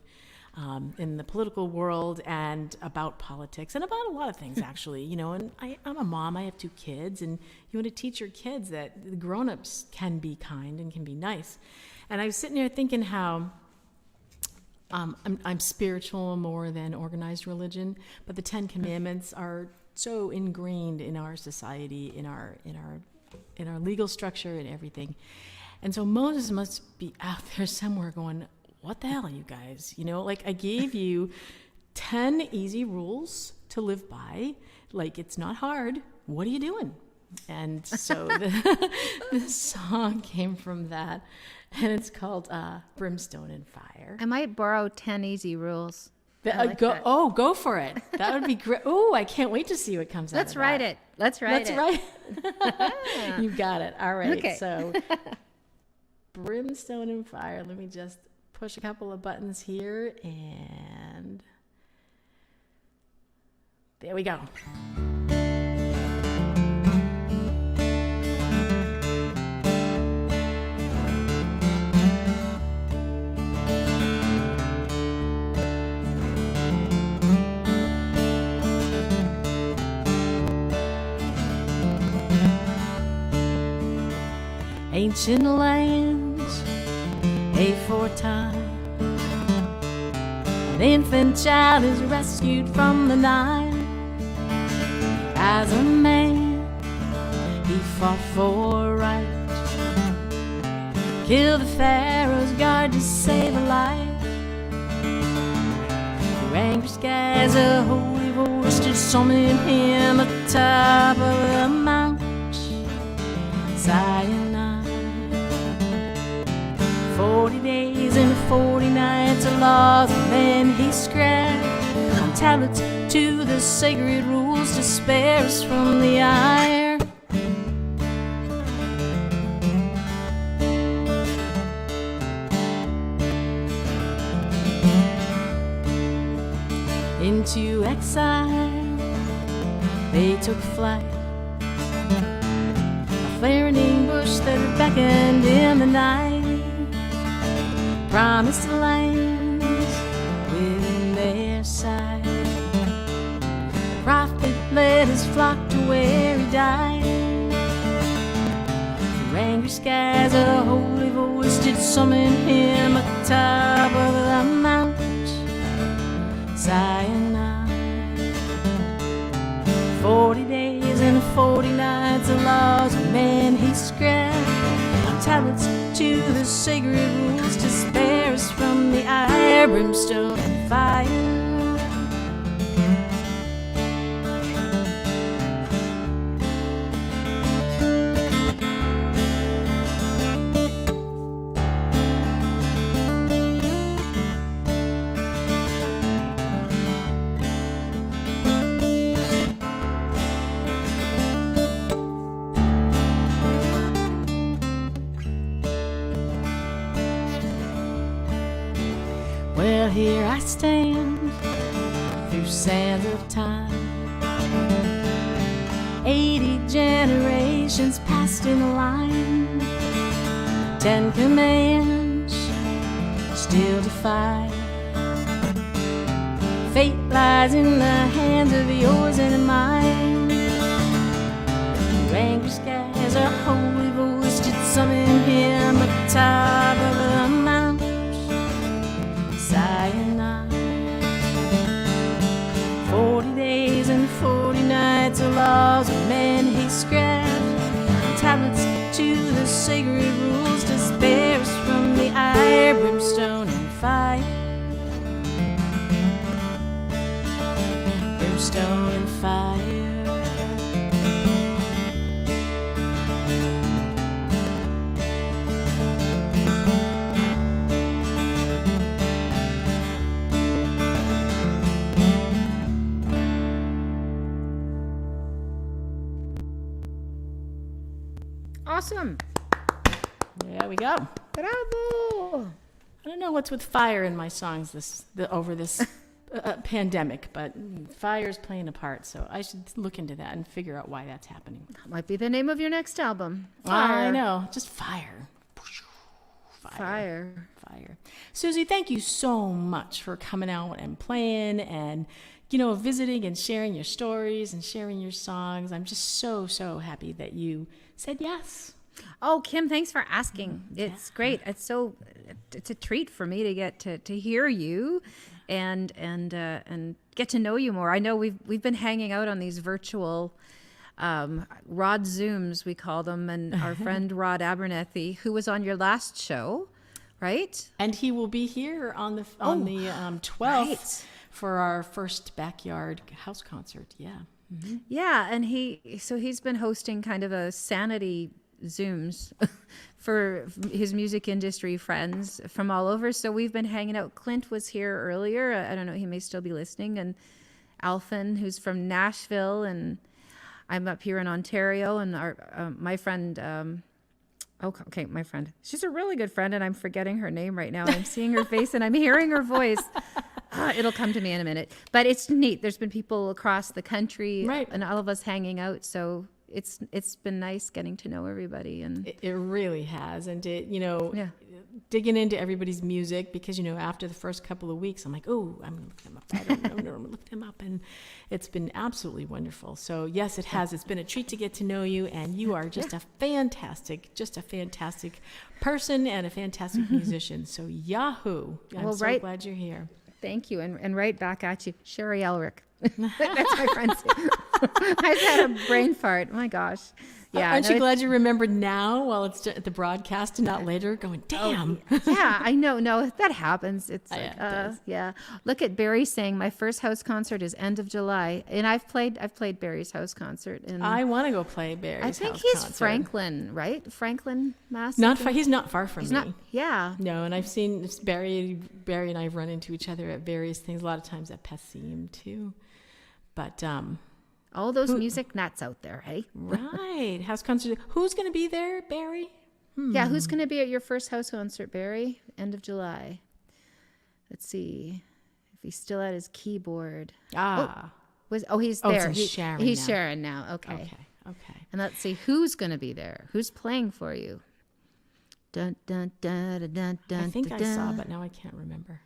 in the political world and about politics and about a lot of things, actually. And I'm a mom. I have 2 kids, and you want to teach your kids that the grown-ups can be kind and can be nice. And I was sitting there thinking how I'm spiritual more than organized religion, but the 10 Commandments are so ingrained in our society, in our legal structure and everything. And so Moses must be out there somewhere going, what the hell, you guys? I gave you 10 easy rules to live by. It's not hard. What are you doing? And so the song came from that. And it's called Brimstone and Fire. I might borrow 10 easy rules. Go for it. That would be great. Oh, I can't wait to see what comes out of that. Let's write it. You got it. All right. Okay. So Brimstone and Fire. Let me just push a couple of buttons here, and there we go. Ancient lands, aforetime, an infant child is rescued from the Nile. As a man, he fought for right, killed the Pharaoh's guard to save a life. Through angry skies, a holy voice stood summoning him at the top of the Mount Sinai. 40 days and 40 nights of laws, and then he scribed on tablets to the sacred rules to spare us from the ire. Into exile they took flight, a flaring bush that beckoned in the night. Promised lands within their sight. The prophet led his flock to where he died. The angry skies, a holy voice did summon him at the top of the Mount Sinai. 40 days and 40 nights of laws of men he scribed on tablets to the sacred rules to spare us from the ire, brimstone, and fire. Well, here I stand through sands of time, 80 generations passed in line, 10 commands still defy. Fate lies in the hands of yours and mine. Through angry skies, a holy voice did summon him at the top of the Mount Sinai. 40 days and 40 nights of laws of men he scribed, tablets to the sacred rules to spare us from the ire, brimstone, and fire. Brimstone and fire. Awesome. There we go. Bravo. I don't know what's with fire in my songs over this pandemic, but fire's playing a part, so I should look into that and figure out why that's happening. That might be the name of your next album. I know, just fire. Fire. Suzie, thank you so much for coming out and playing and, visiting and sharing your stories and sharing your songs. I'm just so, so happy that you said yes. Oh, Kim, thanks for asking. It's great. It's a treat for me to get to hear you and get to know you more. I know we've been hanging out on these virtual Rod Zooms, we call them, and our friend Rod Abernethy, who was on your last show, right? And he will be here on the 12th right. for our first backyard house concert. Yeah. Mm-hmm. Yeah, and he's been hosting kind of a sanity Zooms for his music industry friends from all over. So we've been hanging out. Clint was here earlier. I don't know, he may still be listening. And Alphin, who's from Nashville, and I'm up here in Ontario. And my friend, my friend. She's a really good friend, and I'm forgetting her name right now. I'm seeing her face and I'm hearing her voice. It'll come to me in a minute. But it's neat. There's been people across the country, right, and all of us hanging out. So it's been nice getting to know everybody, and it really has. And digging into everybody's music, because after the first couple of weeks I'm like, oh, I'm gonna look them up. I don't know, I'm gonna look them up, and it's been absolutely wonderful. So yes, it has. It's been a treat to get to know you, and you are just a fantastic person and a fantastic musician. So yahoo! I'm so glad you're here. Thank you, and right back at you, Sherry Elric. That's my friend. I just had a brain fart. Oh my gosh. Yeah. Aren't you glad you remembered now while it's at the broadcast and not later going, damn. Yeah, I know. No, that happens. It's yeah. Look at Barry saying my first house concert is end of July. And I've played Barry's house concert. And I want to go play Barry's house concert. I think he's Franklin, right? Franklin, Mass. He's not far from me. Yeah. No, and I've seen Barry and I've run into each other at various things, a lot of times at Pessim too. But all those music nuts out there, hey? Right. House concert. Who's going to be there, Barry? Yeah, who's going to be at your first house concert, Barry? End of July. Let's see if he's still at his keyboard. He's there. He's sharing now. Okay. And let's see who's going to be there. Who's playing for you? Dun, dun, dun, dun, dun, dun, I think dun, I saw, but now I can't remember.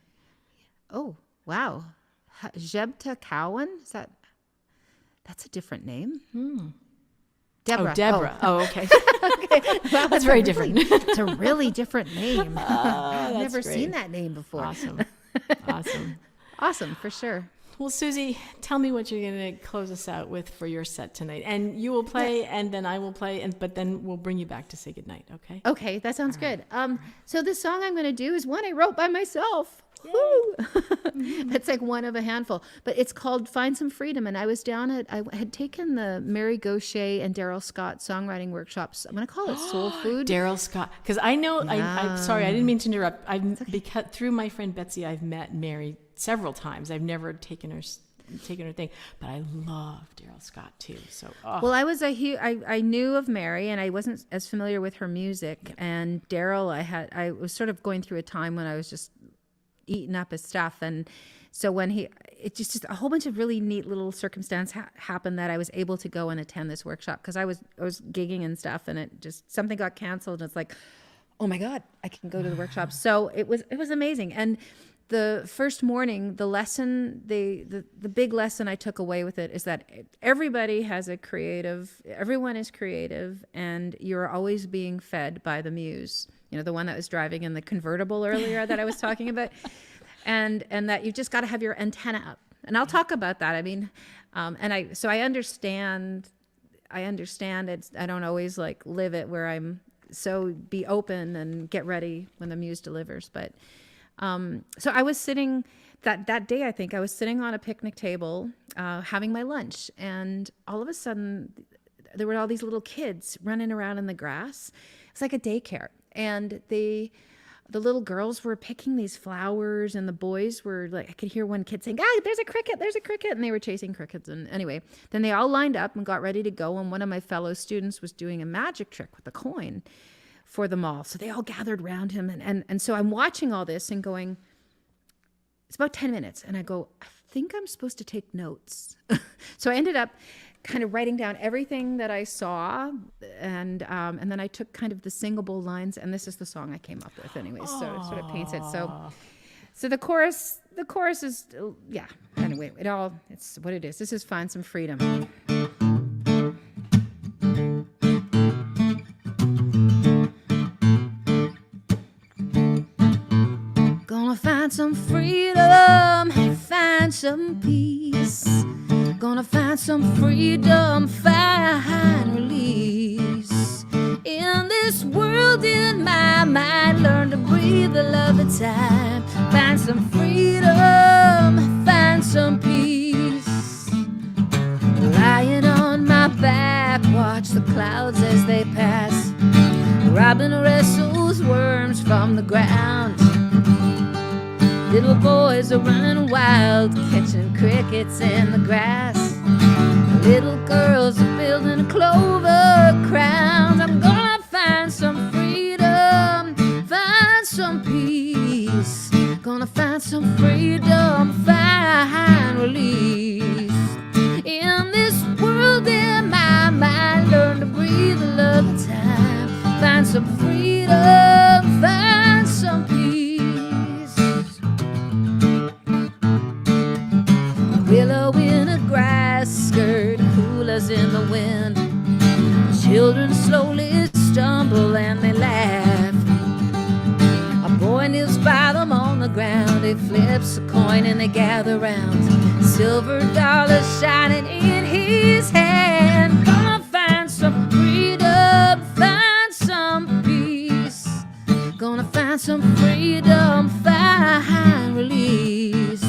Oh, wow. Jebta Cowan? That's a different name. Deborah. Oh, Deborah. Oh, okay. Okay. Wow, That's very different. It's a really different name. I've that's never great. seen that name before. Awesome. Awesome. Awesome, for sure. Well, Susie, tell me what you're going to close us out with for your set tonight. And you will play, and then I will play, but then we'll bring you back to say goodnight, okay? Okay, that sounds good. So this song I'm going to do is one I wrote by myself. Woo! That's like one of a handful. But it's called Find Some Freedom. And I was down I had taken the Mary Gaucher and Daryl Scott songwriting workshops. I'm going to call it Soul Food. Daryl Scott. Because I know, I'm sorry, I didn't mean to interrupt. Because through my friend Betsy, I've met Mary several times. I've never taken her thing, but I love Daryl Scott too. So well, I knew of Mary, and I wasn't as familiar with her music. And Daryl, I was sort of going through a time when I was just eating up his stuff, and so when it just a whole bunch of really neat little circumstance happened that I was able to go and attend this workshop, because I was gigging and stuff, and it just something got canceled, and it's like, oh my God, I can go to the workshop. So it was amazing. And the first morning, the lesson, the big lesson I took away with it is that everyone is creative, and you're always being fed by the muse. You know, the one that was driving in the convertible earlier that I was talking about, and that you just got to have your antenna up. And I'll talk about that. I mean, so I understand it. I don't always like live it where I'm so be open and get ready when the muse delivers, but. So I was sitting that day, I think I was sitting on a picnic table, having my lunch, and all of a sudden there were all these little kids running around in the grass. It's like a daycare, and the little girls were picking these flowers, and the boys were like, I could hear one kid saying, there's a cricket, and they were chasing crickets. And anyway, then they all lined up and got ready to go, and one of my fellow students was doing a magic trick with a coin for them all. So they all gathered around him. And so I'm watching all this and going, it's about 10 minutes. And I go, I think I'm supposed to take notes. So I ended up kind of writing down everything that I saw. And then I took kind of the singable lines. And this is the song I came up with anyway. So it sort of paints it. So the chorus is, yeah. Anyway, it's what it is. This is Find Some Freedom. Gonna find some freedom, find some peace. Gonna find some freedom, find release. In this world, in my mind, learn to breathe a love at a time. Find some freedom, find some peace. Lying on my back, watch the clouds as they pass. Robin wrestles worms from the ground. Little boys are running wild, catching crickets in the grass. Little girls are building clover crowns. I'm gonna find some freedom, find some peace. Gonna find some freedom, find release. In this world, in my mind, learn to breathe a little time. Find some freedom, find some peace. Willow in a grass skirt, coolers in the wind. Children slowly stumble and they laugh. A boy kneels by them on the ground. He flips a coin and they gather round. Silver dollars shining in his hand. Gonna find some freedom, find some peace. Gonna find some freedom, find release.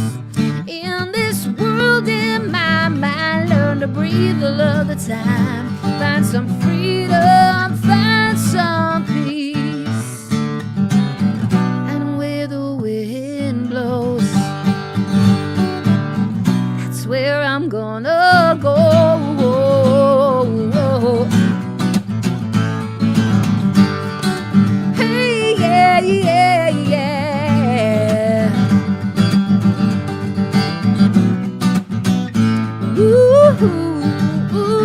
In this world, in my mind, learn to breathe a little time. Find some freedom, find some peace. And where the wind blows, that's where I'm gonna go. Hey, yeah, yeah, yeah. Ooh, ooh, ooh.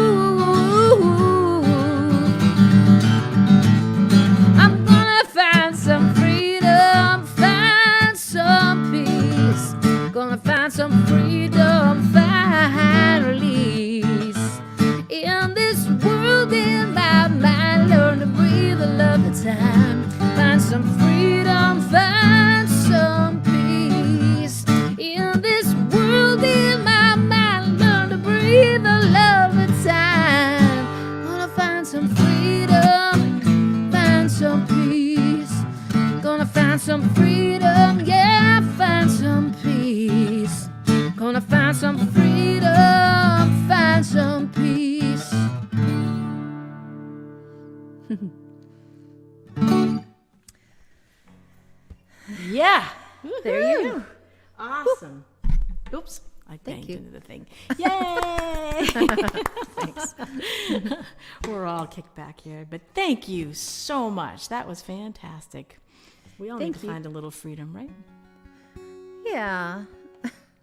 Yeah. There you go. Awesome. Oops. I banged you. into the thing. Yay! Thanks. We're all kicked back here. But thank you so much. That was fantastic. We all need Thank to you. find a little freedom, right? Yeah.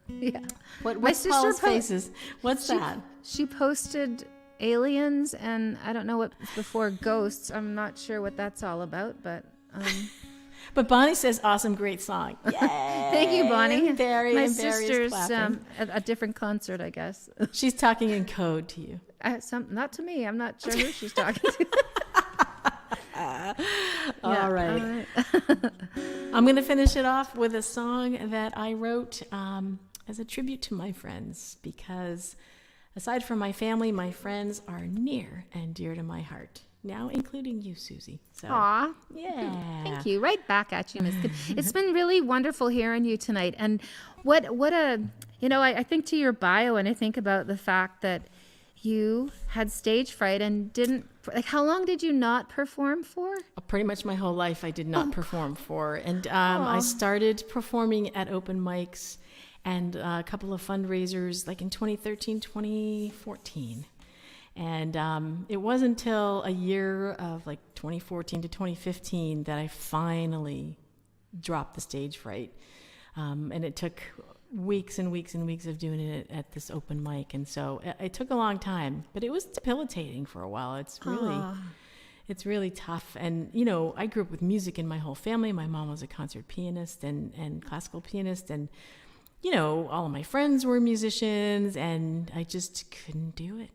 Yeah. What's sister Paul's po- faces? What's that? She posted aliens, and I don't know what before ghosts. I'm not sure what that's all about, but But Bonnie says, awesome, great song. Yay! thank you, Bonnie. And Barry My and Barry is sister's clapping. at a different concert, I guess. She's talking in code to you. Not to me. I'm not sure who she's talking to. All right. I'm going to finish it off with a song that I wrote as a tribute to my friends, because aside from my family, my friends are near and dear to my heart. Now, including you, Susie. So, Aw. yeah. Thank you. Right back at you, Miss Kim. It's been really wonderful hearing you tonight. And what a, I think to your bio, and I think about the fact that you had stage fright and didn't, how long did you not perform for? Pretty much my whole life I did not perform for. And I started performing at open mics and a couple of fundraisers like in 2013, 2014. And it wasn't until a year of like 2014 to 2015 that I finally dropped the stage fright. And it took weeks and weeks and weeks of doing it at this open mic. And so it took a long time, but it was debilitating for a while. It's really tough. And, I grew up with music in my whole family. My mom was a concert pianist and classical pianist. And, all of my friends were musicians, and I just couldn't do it.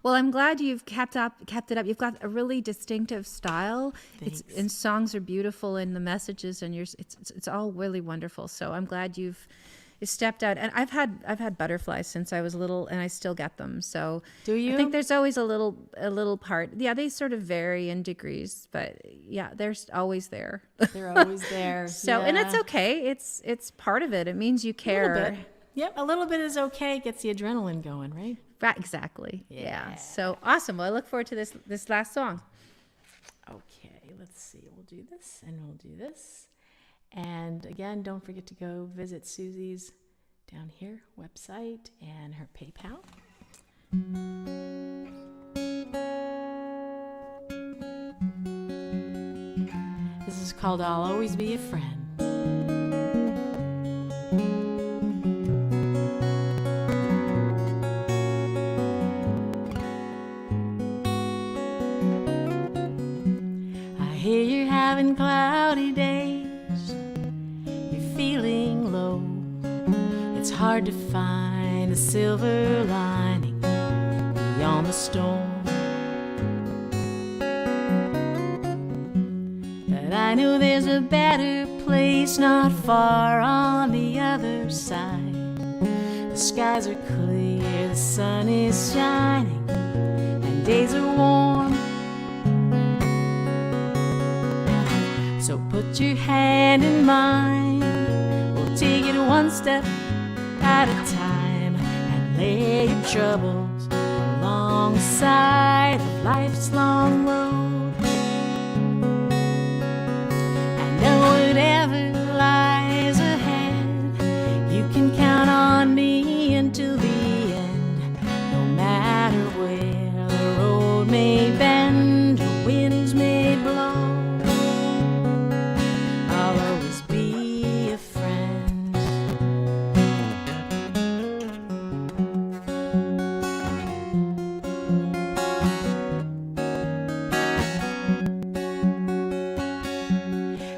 Well, I'm glad you've kept it up. You've got a really distinctive style. Thanks. And songs are beautiful, and the messages, and it's all really wonderful. So I'm glad you've stepped out. And I've had butterflies since I was little, and I still get them. So Do you? I think there's always a little part. Yeah, they sort of vary in degrees, but yeah, they're always there. They're always there. So and it's okay. It's part of it. It means you care. A little bit. Yep, a little bit is okay. Gets the adrenaline going, right? Right, exactly. Yeah. Yeah. So awesome. Well, I look forward to this last song. Okay, let's see. We'll do this and we'll do this. And again, don't forget to go visit Susie's down here website and her PayPal. This is called I'll Always Be a Friend. Hear you're having cloudy days, you're feeling low. It's hard to find a silver lining beyond the storm. But I know there's a better place not far on the other side. The skies are clear, the sun is shining, and days are warm. So put your hand in mine, we'll take it one step at a time, and lay your troubles alongside of life's long road. And know whatever lies ahead, you can count on me until the end. No matter where the road may bend or winds may blow, I'll always be a friend.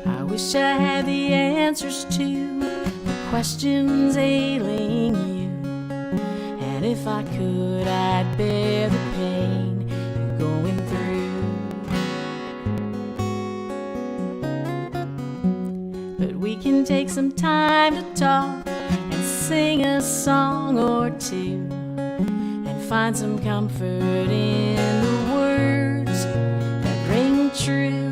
I wish I had the answers to the questions ailing you, and if I could, I'd bear the pain you're going through. But we can take some time to talk and sing a song or two, and find some comfort in the words that ring true.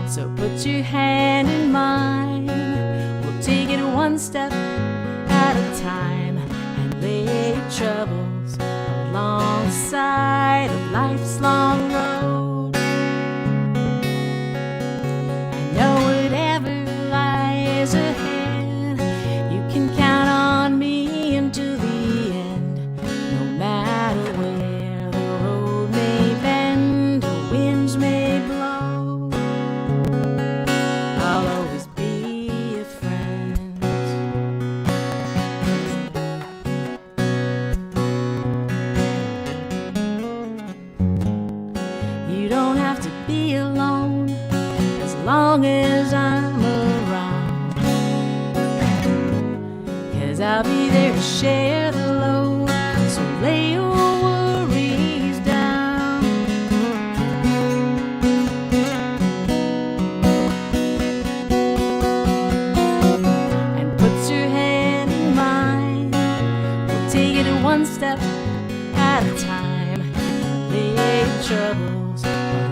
So put your hand in mine, we'll take it one step at a time, and lay your troubles along life's long road. I know whatever lies ahead, you can count on me until the end. No matter where the road may bend or winds may blow, I'll always be a friend. You don't have to be alone as long as I'm around, 'cause I'll be there to share the load. So lay your worries down and put your hand in mine. We'll take it one step at a time. Lay your troubles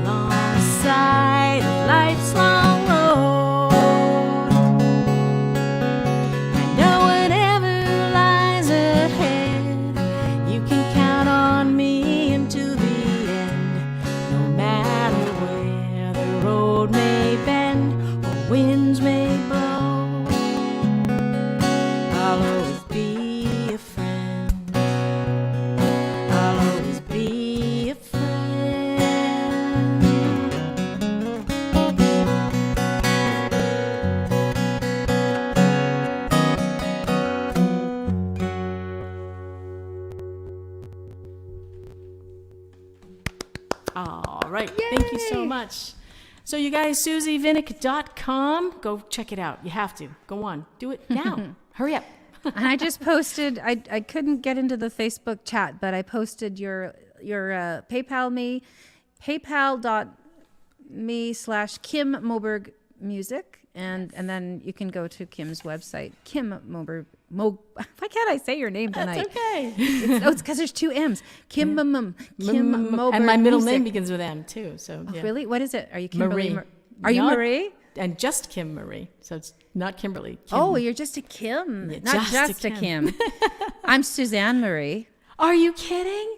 alongside of life's long road. I know whatever lies ahead, you can count on me until the end. No matter where the road may bend or winds may blow, I'll always be a friend. I'll always be a friend. All right. Thank you so Yay. much. So you guys, SUZIEVINNIK.com, go check it out. You have to. Go on. Do it now. Hurry up. And I just posted, I couldn't get into the Facebook chat, but I posted your PayPal me, paypal.me/Kim Moberg Music. And then you can go to Kim's website, Kim Moberg. Why can't I say your name tonight? That's okay. It's because there's two M's. Kim Moberg. And my middle Music. name begins with M too. So Oh, yeah. really? What is it? Are you Kimberly? Marie. Are you Not- Marie? And just Kim Marie. So it's not Kimberly. Kim. Oh, you're just a Kim, Yeah, not just a a Kim. I'm Suzanne Marie. Are you kidding?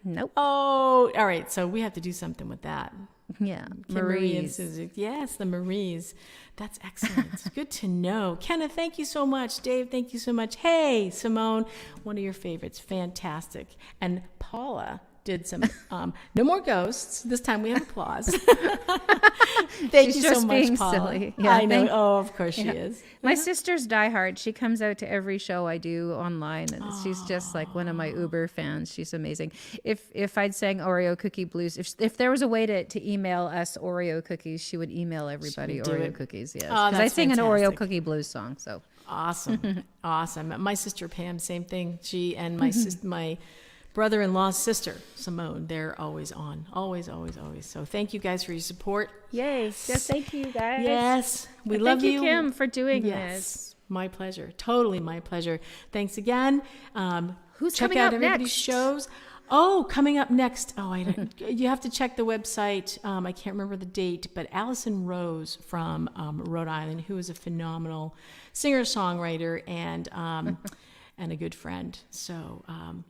Nope. Oh, all right. So we have to do something with that. Yeah, Kim Marie and Marie's. Susie. Yes, the Maries. That's excellent. It's good to know. Kenneth, thank you so much. Dave, thank you so much. Hey, Simone, one of your favorites. Fantastic. And Paula did some No More Ghosts. This time we have applause. Thank She's you just so much, being Paula. silly. Yeah, I know. thank- Oh, of course she is. My sister's diehard. She comes out to every show I do online, and she's just like one of my Uber fans. She's amazing. If I'd sang Oreo Cookie Blues, if there was a way to email us Oreo cookies, she would email everybody She would do Oreo it. cookies. Yes, Oh, because I that's sing an Oreo fantastic. Cookie Blues song. So Awesome. Awesome. My sister Pam, same thing. She and my brother-in-law's sister, Simone, they're always on. Always, always, always. So thank you guys for your support. yay! Yes, thank you guys. Yes. We And love thank you. you, Kim, for doing Yes. this. My pleasure. Totally my pleasure. Thanks again. Who's check coming out up everybody's next? shows. Oh, coming up next. Oh, I don't, you have to check the website. I can't remember the date, but Allison Rose from Rhode Island, who is a phenomenal singer-songwriter and a good friend. So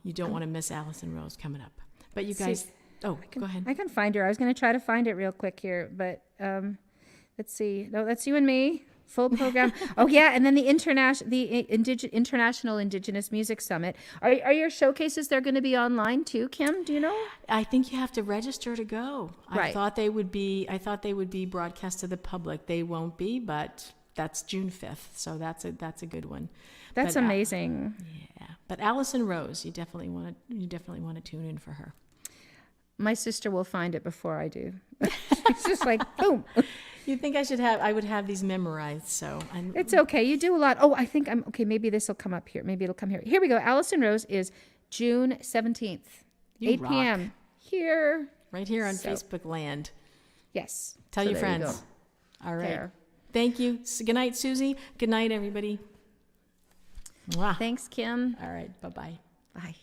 you don't want to miss Allison Rose coming up. But you guys, go ahead. I can find her. I was going to try to find it real quick here, but let's see. No, that's you and me. Full program. Oh yeah, and then the International Indigenous Music Summit. Are your showcases? They're going to be online too, Kim? Do you know? I think you have to register to go. I Right. thought they would be broadcast to the public. They won't be, but that's June 5th. So that's a good one. That's But, amazing. Yeah. But Allison Rose, you definitely want to tune in for her. My sister will find it before I do. It's just like boom. You think I would have these memorized, so It's okay. You do a lot. Oh, I think I'm okay. Maybe this will come up here. Maybe it'll come here. Here we go. Allison Rose is June 17th, You 8 rock. p.m. here. right here on So- Facebook land. Yes. Tell So your there you friends. go. All right. There. Thank you. Good night, Susie. Good night, everybody. Mwah. Thanks, Kim. All right. Bye-bye. Bye.